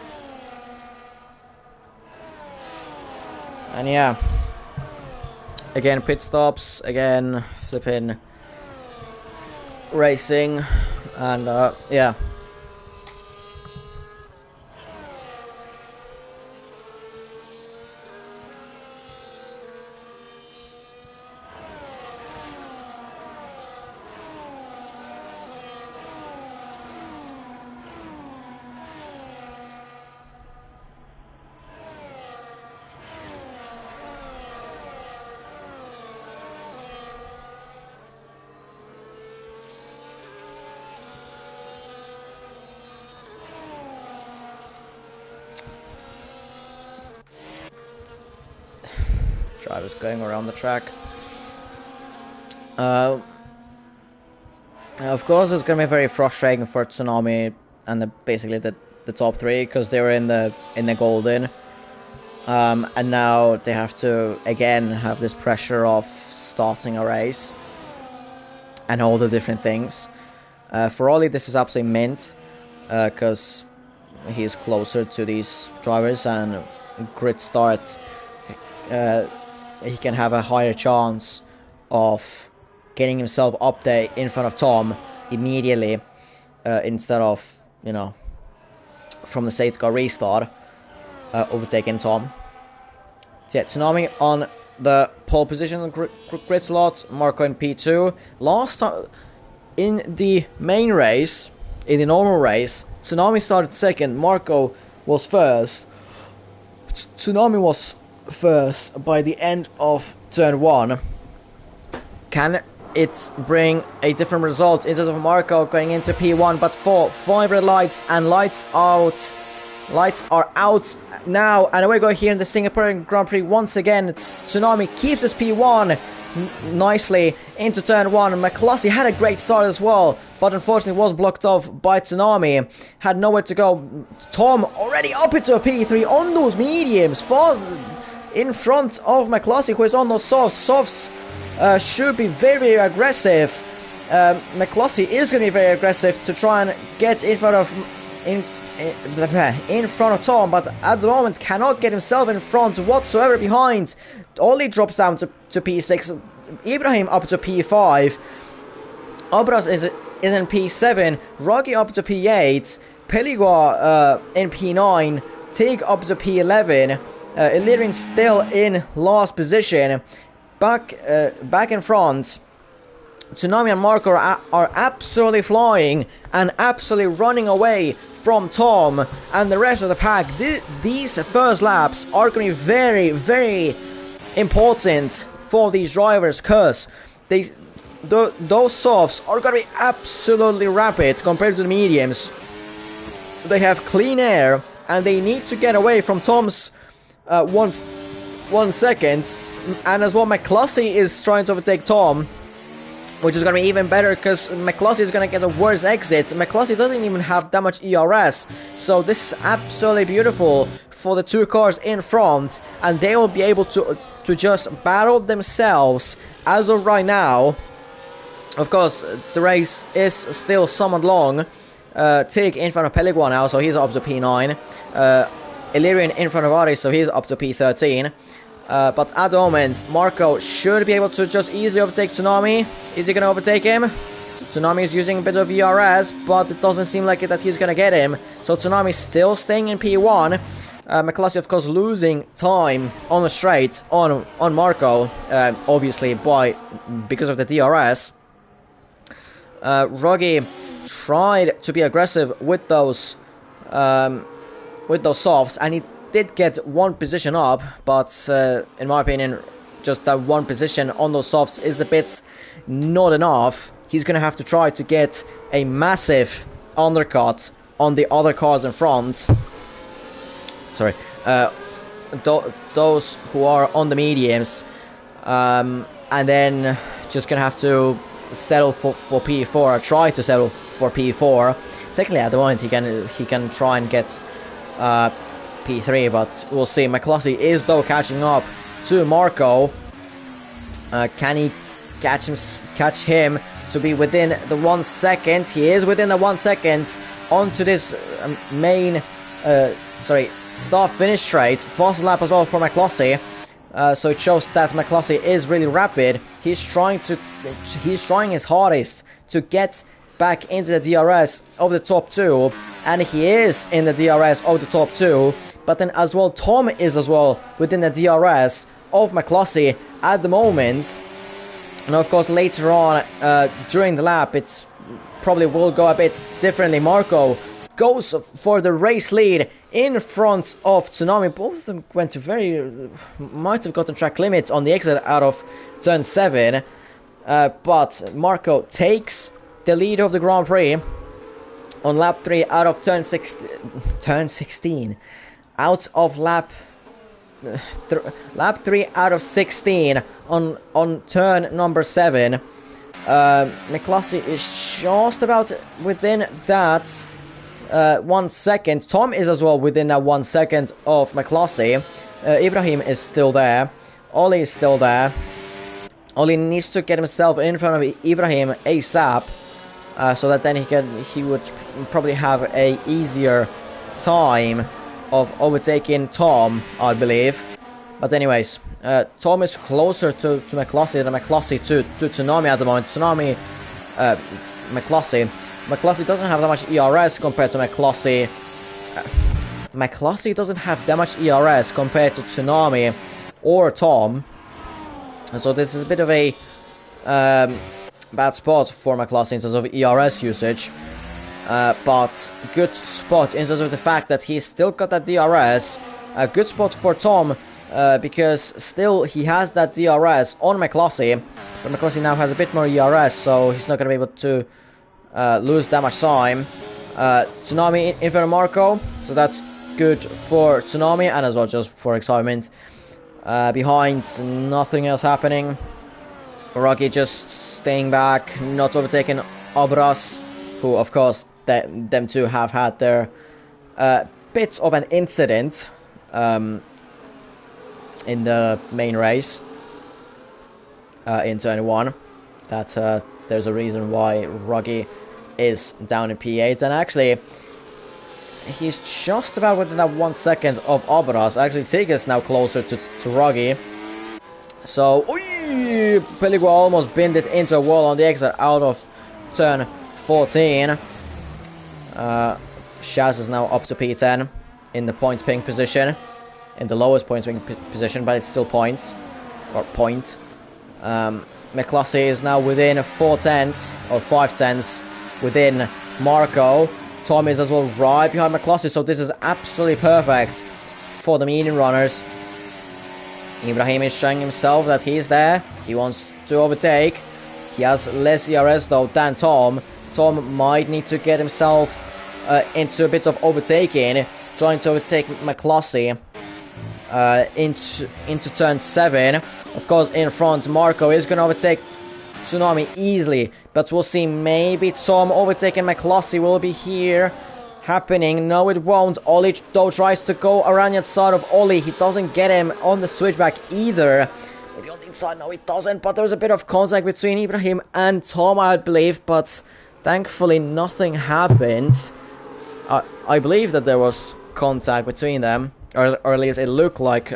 And yeah, again pit stops, again flipping racing. And yeah. Drivers going around the track. Of course, it's gonna be very frustrating for Tsunami and basically the top three, because they were in the golden, and now they have to again have this pressure of starting a race and all the different things. For Ollie, this is absolutely mint, because he is closer to these drivers, and grid start, he can have a higher chance of getting himself up there in front of Tom immediately, instead of, you know, from the safety car restart, overtaking Tom. So yeah, Tsunami on the pole position grid slot, Marco in P2. Last time in the main race, in the normal race, Tsunami started second, Marco was first. Tsunami was first by the end of turn 1. Can it bring a different result instead of Marco going into P1? But for 5 red lights and lights out. Lights are out now, and away we go here in the Singaporean Grand Prix once again. Tsunami keeps his P1 nicely into turn 1. McCluskey had a great start as well, but unfortunately was blocked off by Tsunami. Had nowhere to go. Tom already up into a P3 on those mediums, far in front of McCluskey, who is on those softs. Softs should be very, very aggressive. McCluskey is going to be very aggressive to try and get in front of Tom, but at the moment cannot get himself in front whatsoever behind. Ollie drops down to P6, Ibrahim up to P5, Abras is in P7, Rocky up to P8, Peligua in P9, Tig up to P11, Illyrian still in last position. Back in front, Tsunami and Marco are absolutely flying and absolutely running away from Tom and the rest of the pack. These first laps are going to be very, very important for these drivers, because those softs are going to be absolutely rapid compared to the mediums. They have clean air and they need to get away from Tom's 1 second. And as well, McCluskey is trying to overtake Tom, which is going to be even better because McCluskey is going to get a worse exit. McCluskey doesn't even have that much ERS, so this is absolutely beautiful for the two cars in front, and they will be able to just battle themselves as of right now. Of course, the race is still somewhat long. Tig in front of Peligua now, so he's up to P9. Illyrian in front of Aris, so he's up to P13. But at the moment, Marco should be able to just easily overtake Tsunami. Is he going to overtake him? Tsunami is using a bit of ERS, but it doesn't seem like it that he's going to get him. So Tsunami still staying in P1. McCluskey, of course, losing time on the straight on Marco, obviously because of the DRS. Ruggy tried to be aggressive with those softs, and he did get one position up, but in my opinion, just that one position on those softs is a bit not enough. He's going to have to try to get a massive undercut on the other cars in front. Sorry, those who are on the mediums, and then just going to have to settle for P4, or try to settle for P4. Technically, at the moment, he can try and get P3, but we'll see. McCluskey is though catching up to Marco. Can he catch him to be within the 1 second? He is within the 1 second onto this main start finish straight. Fast lap as well for McCluskey. So it shows that McCluskey is really rapid. He's trying his hardest to get back into the DRS of the top 2, and he is in the DRS of the top 2, but then as well Tom is as well within the DRS of McCluskey at the moment. And of course later on during the lap it probably will go a bit differently. Marco goes for the race lead in front of Tsunami. Both of them went to might have gotten track limits on the exit out of turn 7, but Marco takes the lead of the Grand Prix on lap 3 out of turn 16 out of lap 3 out of 16 on turn number 7. McCluskey is just about within that 1 second. Tom is as well within that 1 second of McCluskey. Ibrahim is still there. Ollie is still there. Ollie needs to get himself in front of Ibrahim ASAP, so that then he would probably have a easier time of overtaking Tom, I believe. But anyways, Tom is closer to McCluskey than McCluskey to Tsunami at the moment. McCluskey doesn't have that much ERS compared to McCluskey. McCluskey doesn't have that much ERS compared to Tsunami or Tom. So this is a bit of a bad spot for McCluskey in terms of ERS usage. But good spot in terms of the fact that he's still got that DRS. A good spot for Tom because still he has that DRS on McCluskey. But McCluskey now has a bit more ERS, so he's not going to be able to lose that much time. Tsunami in front of Marco, so that's good for Tsunami and as well just for excitement. Behind, nothing else happening. Rocky just staying back, not overtaking Obras, who of course them two have had their bit of an incident in the main race in turn 1. That there's a reason why Rocky is down in P8, and actually he's just about within that 1 second of Obras. Actually Tigges now closer to Rocky. So Peligua almost binned it into a wall on the exit out of turn 14. Shaz is now up to P10 in the points ping position, in the lowest points ping position, but it's still points or point. McCluskey is now within 4 tenths or 5 tenths within Marco. Tom is as well right behind McCluskey, so this is absolutely perfect for the medium runners. Ibrahim is showing himself that he is there. He wants to overtake. He has less ERS though than Tom. Tom might need to get himself into a bit of overtaking, trying to overtake McCluskey into turn 7. Of course, in front, Marco is going to overtake Tsunami easily, but we'll see. Maybe Tom overtaking McCluskey will be here happening. No, it won't. Ollie though tries to go around the side of Ollie. He doesn't get him on the switchback either. Maybe on the inside, no, he doesn't. But there's a bit of contact between Ibrahim and Tom, I believe. But thankfully, nothing happened. I believe that there was contact between them, or at least it looked like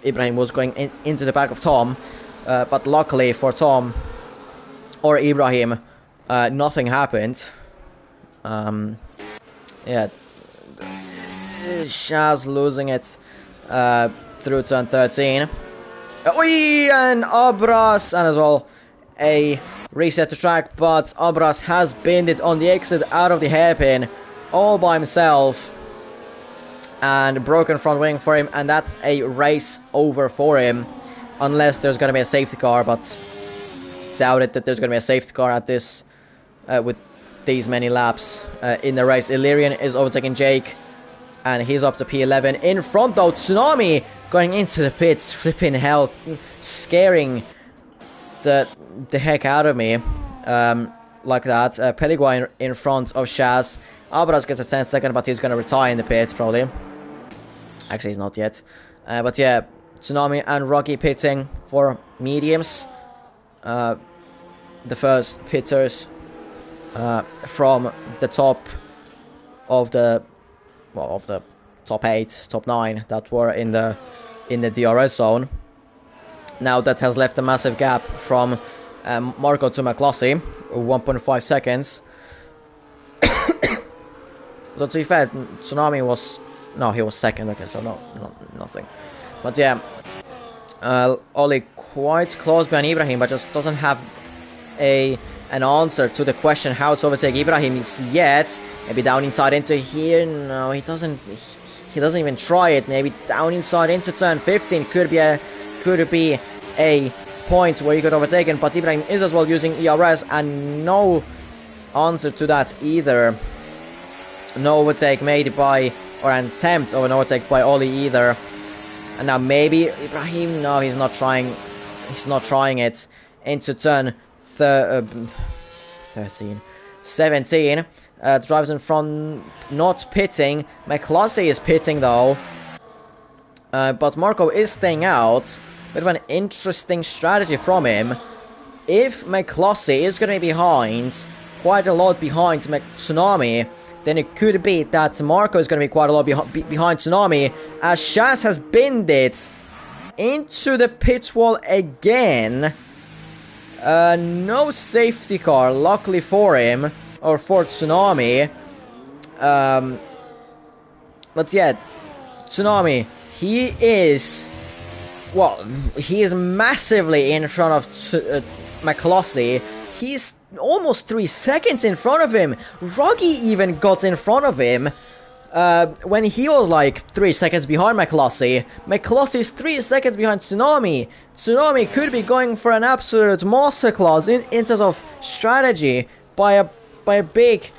Ibrahim was going into the back of Tom. But luckily for Tom or Ibrahim, nothing happened. Yeah, Shaz losing it through turn 13. And Obras, and as well a reset to track, but Obras has binned it on the exit out of the hairpin all by himself. And broken front wing for him, and that's a race over for him. Unless there's going to be a safety car, but doubt it that there's going to be a safety car at this with these many laps in the race. Illyrian is overtaking Jake, and he's up to P11. In front though, Tsunami going into the pits, flipping hell, scaring the heck out of me like that. Peligua in front of Shaz. Albaraz gets a 10 second, but he's going to retire in the pits probably. Actually, he's not yet. But yeah, Tsunami and Rocky pitting for mediums. The first pitters from the top of the top 8, top 9 that were in the DRS zone. Now that has left a massive gap from Marco to McCluskey, 1.5 seconds. But to be fair, Tsunami was... No, he was second, okay, so nothing. But yeah, Oli quite close behind Ibrahim, but just doesn't have an answer to the question how to overtake Ibrahim yet. Maybe down inside into here. No, he doesn't even try it. Maybe down inside into turn 15 could be a point where he could overtake him, but Ibrahim is as well using ERS, and no answer to that either. No overtake made by, or an attempt of an overtake by Oli either. And now maybe Ibrahim, no, he's not trying it into turn 17. Drives in front, not pitting. McCluskey is pitting though. But Marco is staying out. Bit of an interesting strategy from him. If McCluskey is going to be behind, quite a lot behind Tsunami, then it could be that Marco is going to be quite a lot behind Tsunami, as Shaz has binned it into the pit wall again. No safety car, luckily for him, or for Tsunami. But yeah, Tsunami, he is massively in front of McCluskey. He's almost 3 seconds in front of him. Ruggy even got in front of him when he was like 3 seconds behind McCluskey. McCluskey's 3 seconds behind Tsunami. Tsunami could be going for an absolute masterclass in terms of strategy by a big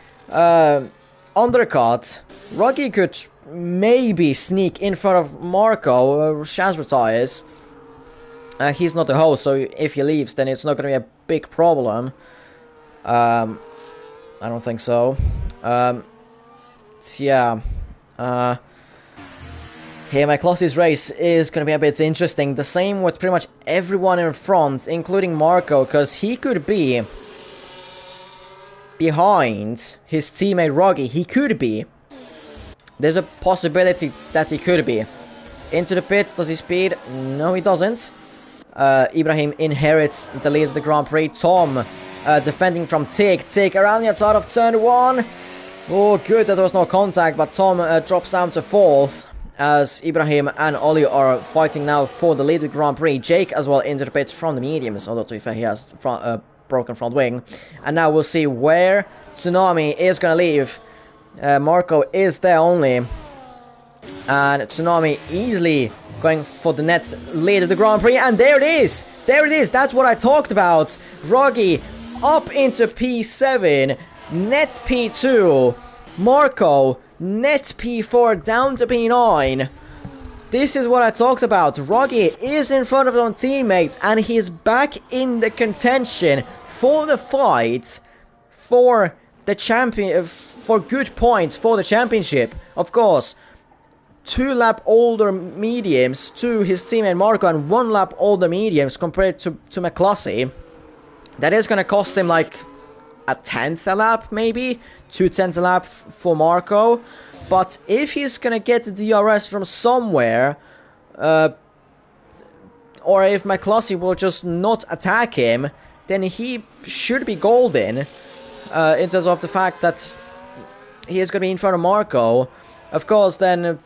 undercut. Ruggy could maybe sneak in front of Marco. Shaz retires. He's not the host, so if he leaves, then it's not going to be a big problem. I don't think so. Yeah. Here, McCluskey's race is going to be a bit interesting. The same with pretty much everyone in front, including Marco, because he could be behind his teammate Ruggy. He could be. There's a possibility that he could be. Into the pits, does he speed? No, he doesn't. Ibrahim inherits the lead of the Grand Prix. Tom defending from Tig. Tig around the outside of turn 1. Oh, good that there was no contact, but Tom drops down to 4th as Ibrahim and Oli are fighting now for the lead of the Grand Prix. Jake as well into the pits from the mediums, although to be fair, he has broken front wing. And now we'll see where Tsunami is going to leave. Marco is there only. And Tsunami easily going for the net lead of the Grand Prix. And there it is. There it is. That's what I talked about. Ruggy up into P7. Net P2. Marco net P4 down to P9. This is what I talked about. Ruggy is in front of his own teammates, and he's back in the contention for the fight for the champion, for good points for the championship. Of course, 2 lap older mediums to his teammate Marco, and 1 lap older mediums compared to McCluskey. That is going to cost him like a 10th a lap, maybe 2/10 a lap for Marco. But if he's going to get the DRS from somewhere, or if McCluskey will just not attack him, then he should be golden in terms of the fact that he is going to be in front of Marco. Of course, then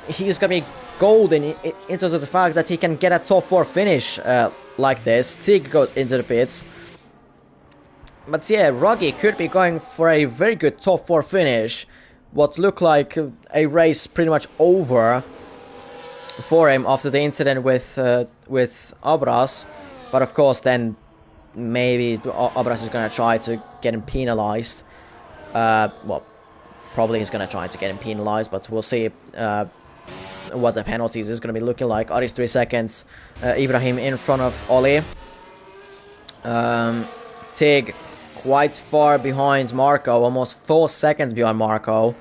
he's going to be golden in terms of the fact that he can get a top 4 finish like this. Tig goes into the pits. But yeah, Ruggy could be going for a very good top 4 finish. What looked like a race pretty much over for him after the incident with Abras. But of course, then maybe Abras is going to try to get him penalized. Well, probably he's going to try to get him penalized, but we'll see what the penalties is going to be looking like. Aris 3 seconds. Ibrahim in front of Oli. Tig quite far behind Marco, almost 4 seconds behind Marco.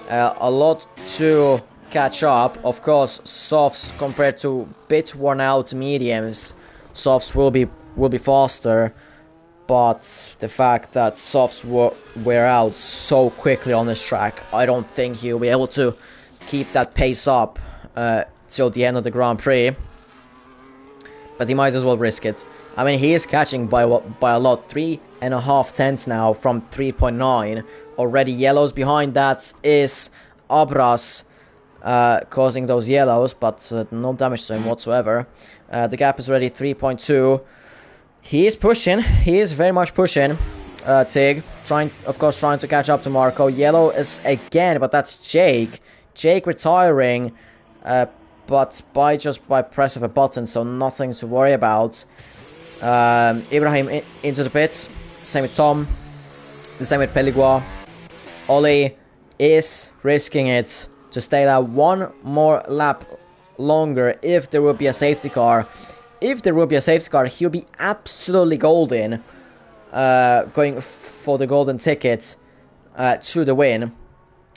A lot to catch up. Of course, softs compared to bit worn out mediums, softs will be faster. But the fact that softs wear out so quickly on this track, I don't think he'll be able to keep that pace up till the end of the Grand Prix. But he might as well risk it. I mean, he is catching by a lot. 3.5 tenths now from 3.9. Already yellows behind that is Abras causing those yellows, but no damage to him whatsoever. The gap is already 3.2. He is pushing. He is very much pushing. Tig trying to catch up to Marco. Yellow is again, but that's Jake. Jake retiring, but by press of a button, so nothing to worry about. Ibrahim into the pits. Same with Tom. The same with Pelligua. Ollie is risking it to stay there one more lap longer if there will be a safety car. If there will be a safety car, he'll be absolutely golden. Going for the golden ticket to the win.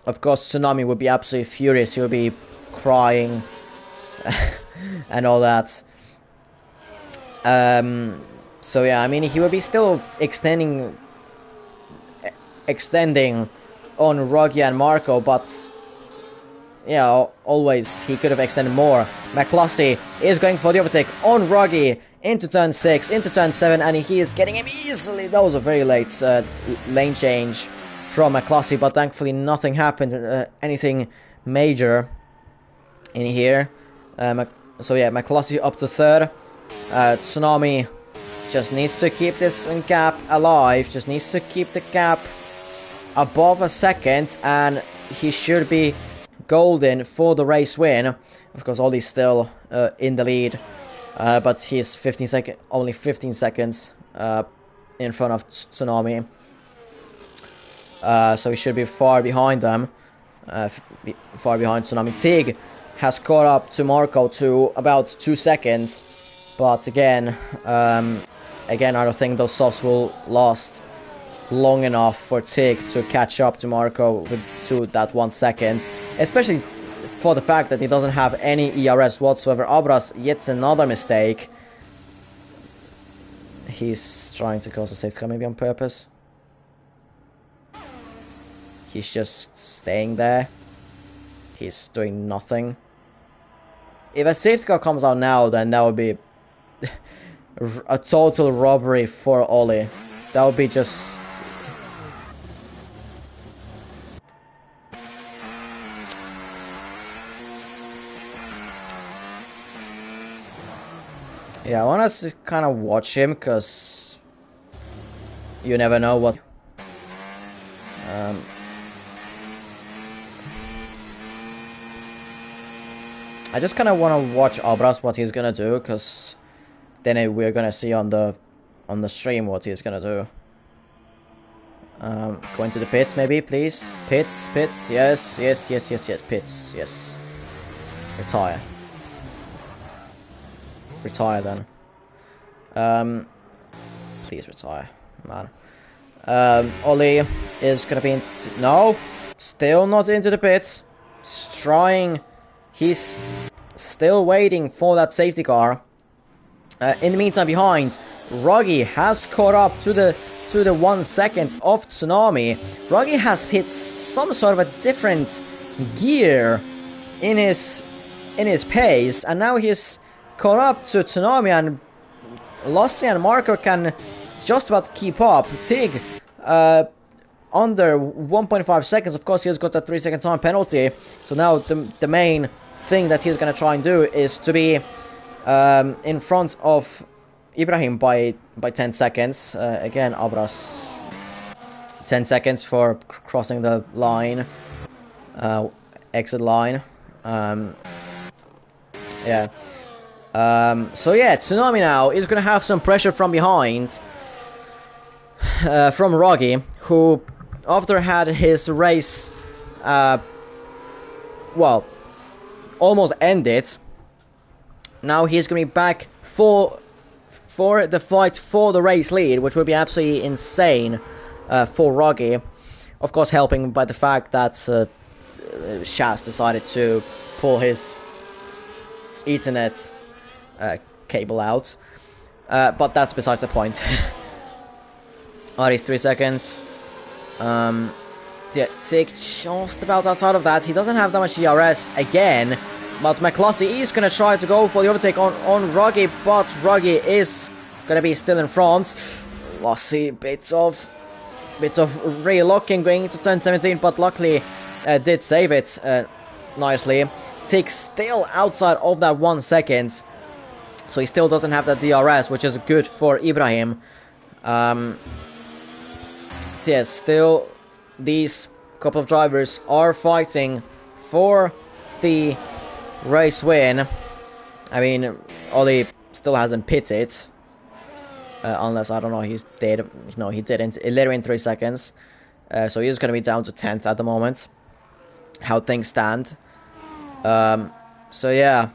Of course, Tsunami would be absolutely furious. He'll be crying and all that. So yeah, I mean, he will be still extending on Ruggy and Marco, but yeah, always he could have extended more. McCluskey is going for the overtake on Ruggy into turn 6, into turn 7, and he is getting him easily. That was a very late lane change from McCluskey, but thankfully nothing happened, anything major in here. So yeah, McCluskey up to 3rd. Tsunami just needs to keep this gap alive, just needs to keep the gap above a second, and he should be golden for the race win. Of course, Ollie's still in the lead, but he's only 15 seconds in front of Tsunami. So he should be far behind them, far behind Tsunami. Tig has caught up to Marco to about 2 seconds, but again, I don't think those softs will last long enough for Tig to catch up to Marco to that 1 second, especially for the fact that he doesn't have any ERS whatsoever. Abras, yet another mistake. He's trying to cause a safety car, maybe on purpose. He's just staying there. He's doing nothing. If a safety car comes out now, then that would be a total robbery for Ollie. That would be just... Yeah, I want to kind of watch him, because you never know what... I just kind of want to watch Abras, what he's gonna do, because then we're gonna see on the stream what he's gonna do. Go into the pits, maybe, please. Pits, yes, pits, yes. Retire. Retire then. Please retire, man. Ollie is gonna be no, still not into the pits. He's trying. He's still waiting for that safety car. In the meantime, behind, Ruggy has caught up to the 1 second of Tsunami. Ruggy has hit some sort of a different gear in his pace, and now he's caught up to Tsunami, and Lassie and Marco can just about keep up. Tig under 1.5 seconds. Of course, he's got a 3-second time penalty. So now the main thing that he's going to try and do is to be in front of Ibrahim by 10 seconds. Again, Abras 10 seconds for crossing the line, exit line. Yeah. So yeah, Tsunami now is going to have some pressure from behind from Ruggy, who after had his race well, almost ended. Now he's going to be back for the fight for the race lead, which would be absolutely insane for Ruggy. Of course, helping by the fact that Shaz decided to pull his Ethernet cable out. But that's besides the point. Alright, 3 seconds. Yeah, Tig just about outside of that. He doesn't have that much ERS again. But McCluskey is going to try to go for the overtake on Ruggy, but Ruggy is gonna be still in front. Lossy, bits of relocking going into turn 17, but luckily did save it nicely. Tig still outside of that 1 second, so he still doesn't have that DRS, which is good for Ibrahim. So yes, still these couple of drivers are fighting for the race win. I mean, Ollie still hasn't pitted. Unless, I don't know, he's dead. No, he didn't. Literally in 3 seconds. So he's going to be down to 10th at the moment. How things stand. So yeah.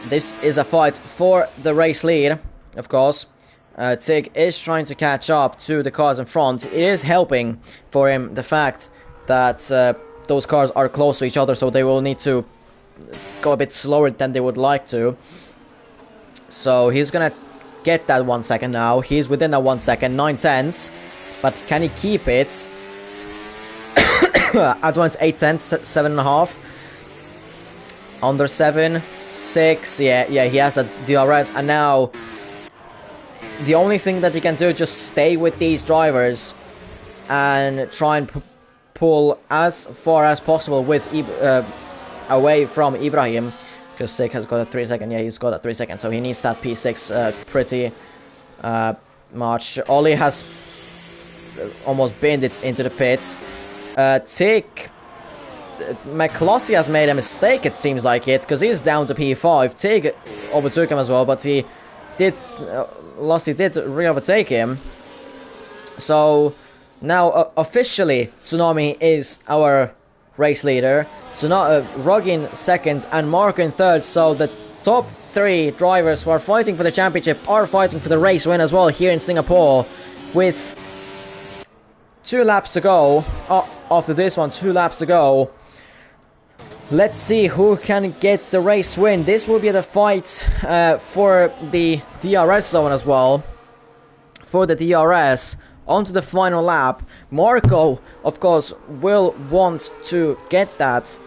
This is a fight for the race lead, of course. Tig is trying to catch up to the cars in front. It is helping for him the fact that those cars are close to each other, so they will need to go a bit slower than they would like to. So he's gonna get that 1 second now. He's within that 1 second, 9/10. But can he keep it? At once 8/10, 7.5. Under 7, 6. Yeah, he has that DRS. And now the only thing that he can do is just stay with these drivers and try and pull as far as possible with away from Ibrahim. Because Tig has got a 3 second. Yeah, he's got a 3 second. So he needs that P6 pretty much. Ollie has almost binned it into the pits. Tig... McCloskey has made a mistake, it seems like it. Because he's down to P5. Tig overtook him as well. But he did... Lossy did re-overtake him. So now officially Tsunami is our race leader. Roggy in second and Marco in third. So the top 3 drivers who are fighting for the championship are fighting for the race win as well here in Singapore. With 2 laps to go. After this one, 2 laps to go. Let's see who can get the race win. This will be the fight for the DRS zone as well. For the DRS. Onto the final lap. Marco, of course, will want to get that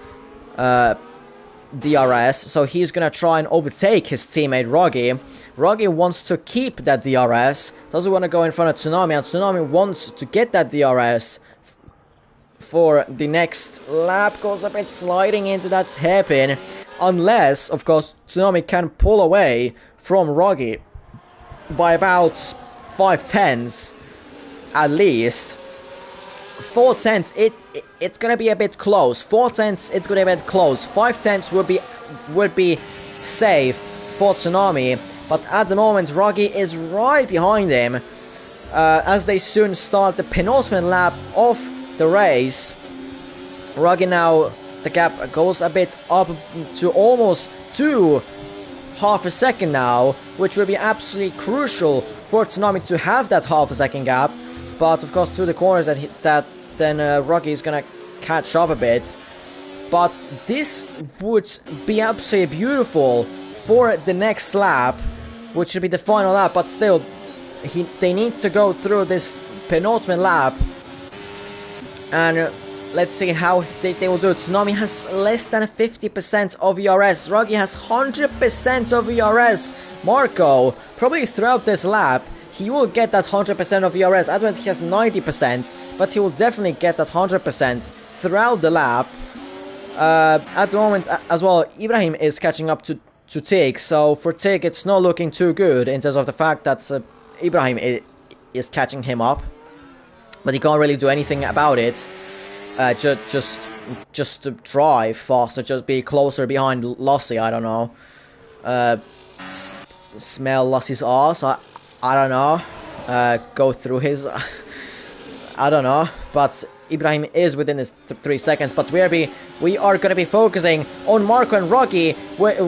DRS. So he's going to try and overtake his teammate Roggy. Roggy wants to keep that DRS. Doesn't want to go in front of Tsunami. And Tsunami wants to get that DRS for the next lap. Goes a bit sliding into that hairpin. Unless, of course, Tsunami can pull away from Roggy by about 5/10. At least 4/10, it's gonna be a bit close. 4/10, it's gonna be a bit close. 5/10 would be safe for Tsunami, but at the moment Roggy is right behind him as they soon start the penultimate lap of the race. Roggy now, the gap goes a bit up to almost half a second now, which will be absolutely crucial for Tsunami to have that half a second gap. But of course, through the corners then Roggy is gonna catch up a bit. But this would be absolutely beautiful for the next lap, which should be the final lap. But still, they need to go through this penultimate lap, and let's see how they will do it. Tsunami has less than 50% of ERS. Roggy has 100% of ERS. Marco, probably throughout this lap, he will get that 100% of ERS. At the moment he has 90%, but he will definitely get that 100% throughout the lap. At the moment as well, Ibrahim is catching up to Tig, so for Tig it's not looking too good in terms of the fact that Ibrahim is catching him up. But he can't really do anything about it. Just to drive faster, just be closer behind Lossy, I don't know. Smell Lossy's arse, I don't know. Go through his... I don't know. But Ibrahim is within his 3 seconds. But we are going to be focusing on Marco and Roggy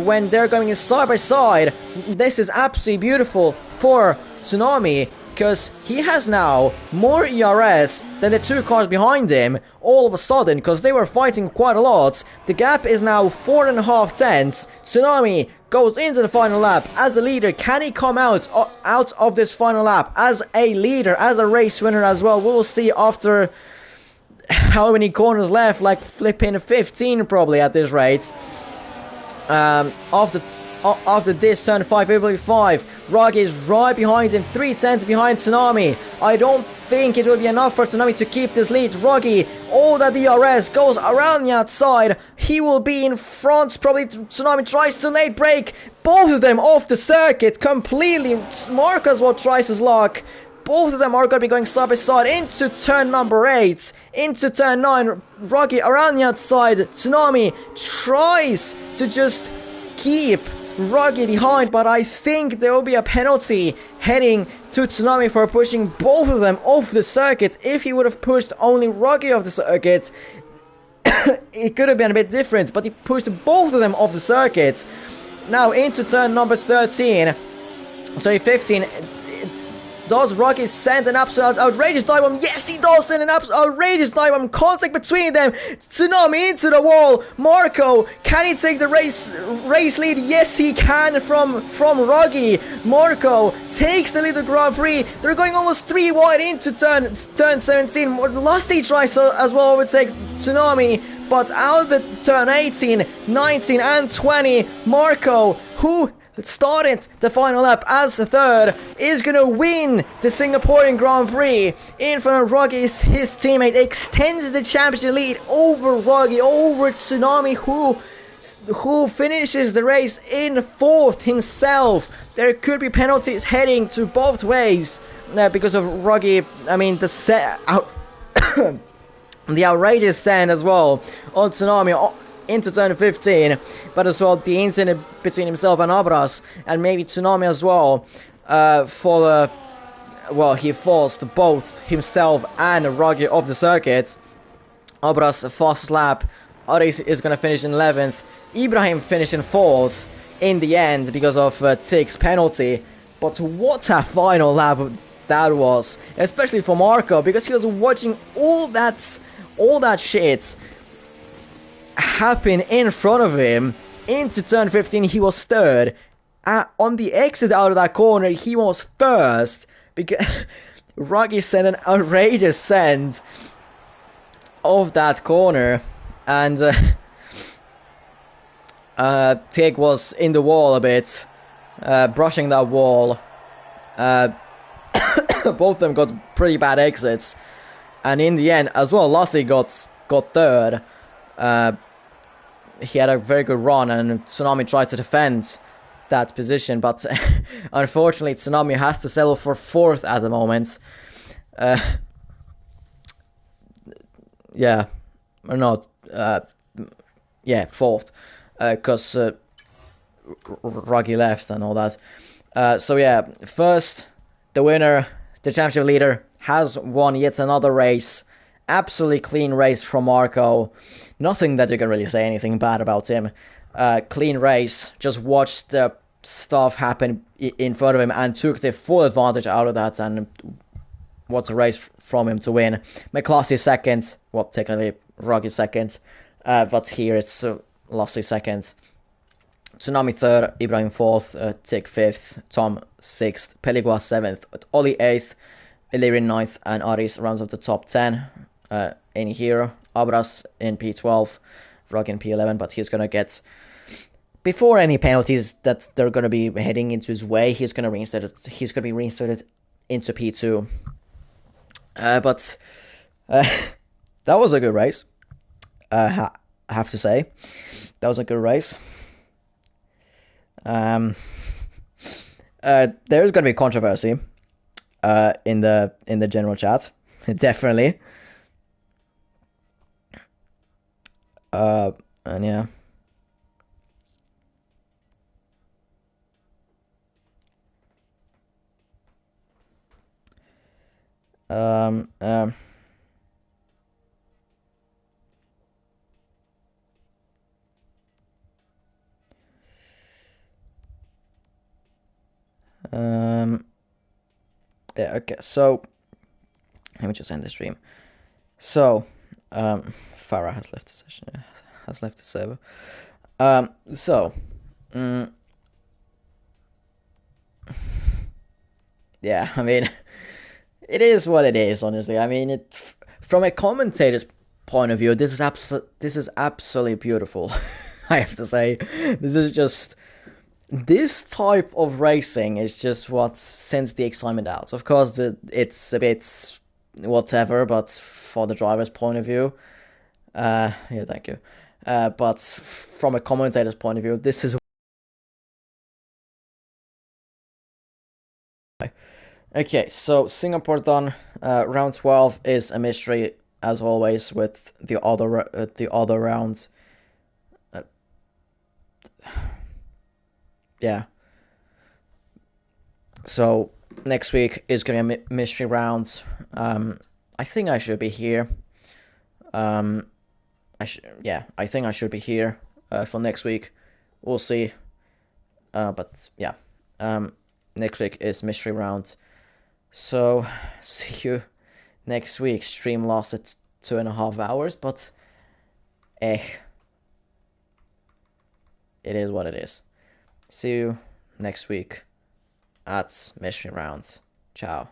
when they're going side by side. This is absolutely beautiful for Tsunami, because he has now more ERS than the 2 cars behind him all of a sudden, because they were fighting quite a lot. The gap is now 4.5 tenths. Tsunami goes into the final lap as a leader. Can he come out of this final lap as a leader, as a race winner as well? We'll see after how many corners left, like flipping 15 probably at this rate. After after this turn 5, February 5. Ruggy is right behind him, 3/10 behind Tsunami. I don't think it will be enough for Tsunami to keep this lead. Ruggy, all that DRS goes around the outside. He will be in front. Probably Tsunami tries to late break. Both of them off the circuit completely. Marcos will tries his luck. Both of them are going to be going side by side into turn number 8, into turn 9. Ruggy around the outside. Tsunami tries to just keep Ruggy behind, but I think there will be a penalty heading to Tsunami for pushing both of them off the circuit. If he would have pushed only Ruggy off the circuit, it could have been a bit different, but he pushed both of them off the circuit. Now into turn number 13, sorry 15. Does Ruggy send an absolute outrageous dive bomb? Yes, he does send an absolute outrageous dive bomb. Contact between them. Tsunami into the wall. Marco, can he take the race lead? Yes, he can from Ruggy. Marco takes the lead of Grand Prix. They're going almost 3 wide into turn 17. Lassie tries to as well overtake Tsunami, but out of the turn 18, 19, and 20, Marco, who started the final lap as a third, is gonna win the Singaporean Grand Prix in front of Ruggy. His teammate extends the championship lead over Ruggy, over Tsunami, who finishes the race in 4th himself. There could be penalties heading to both ways because of Ruggy. I mean, the outrageous sand as well on Tsunami into turn 15, but as well the incident between himself and Abras, and maybe Tsunami as well, he forced both himself and Ruggy off the circuit. Abras fast lap, Aris is going to finish in 11th, Ibrahim finished in 4th in the end because of Tick's penalty. But what a final lap that was, especially for Marco, because he was watching all that shit happen in front of him. Into turn 15, he was 3rd. On the exit out of that corner, he was 1st because Ruggy sent an outrageous send of that corner, and Tig was in the wall a bit, brushing that wall. Both of them got pretty bad exits, and in the end as well, Lassie got 3rd. He had a very good run, and Tsunami tried to defend that position, but unfortunately Tsunami has to settle for 4th at the moment. Yeah, or not, yeah, 4th, because Ruggy left and all that. So yeah, first, the winner, the championship leader, has won yet another race. Absolutely clean race from Marco. Nothing that you can really say anything bad about him. Clean race. Just watched the stuff happen in front of him and took the full advantage out of that, and what a race from him to win. McCluskey 2nd. Well, technically Ruggy 2nd. But here it's Lassie 2nd. Tsunami 3rd. Ibrahim 4th. Tick 5th. Tom 6th. Peligua 7th. Oli 8th. Illyrian 9th. And Aris rounds up the top 10. In here, Abras in P12, Ruggy in P11, but he's gonna get, before any penalties that they're gonna be heading into his way, he's gonna be reinstated into P2. But that was a good race. I have to say, that was a good race. There's gonna be controversy in the general chat, definitely. And yeah. Yeah, okay, so let me just end the stream. So, Farah has left the session, has left the server. Yeah, I mean, it is what it is, honestly. I mean, from a commentator's point of view, this is absolutely beautiful. I have to say, this is just this type of racing is just what sends the excitement out. Of course, it's a bit whatever, but for the driver's point of view, yeah, thank you. But from a commentator's point of view, this is okay. So Singapore done. Round 12 is a mystery as always with the other rounds. Uh, yeah. So next week is gonna be a mystery round. I think I should be here. Um, I think I should be here for next week. We'll see. But yeah, um, next week is mystery round. So see you next week. Stream lasted 2.5 hours, but eh, it is what it is. See you next week at mystery round. Ciao.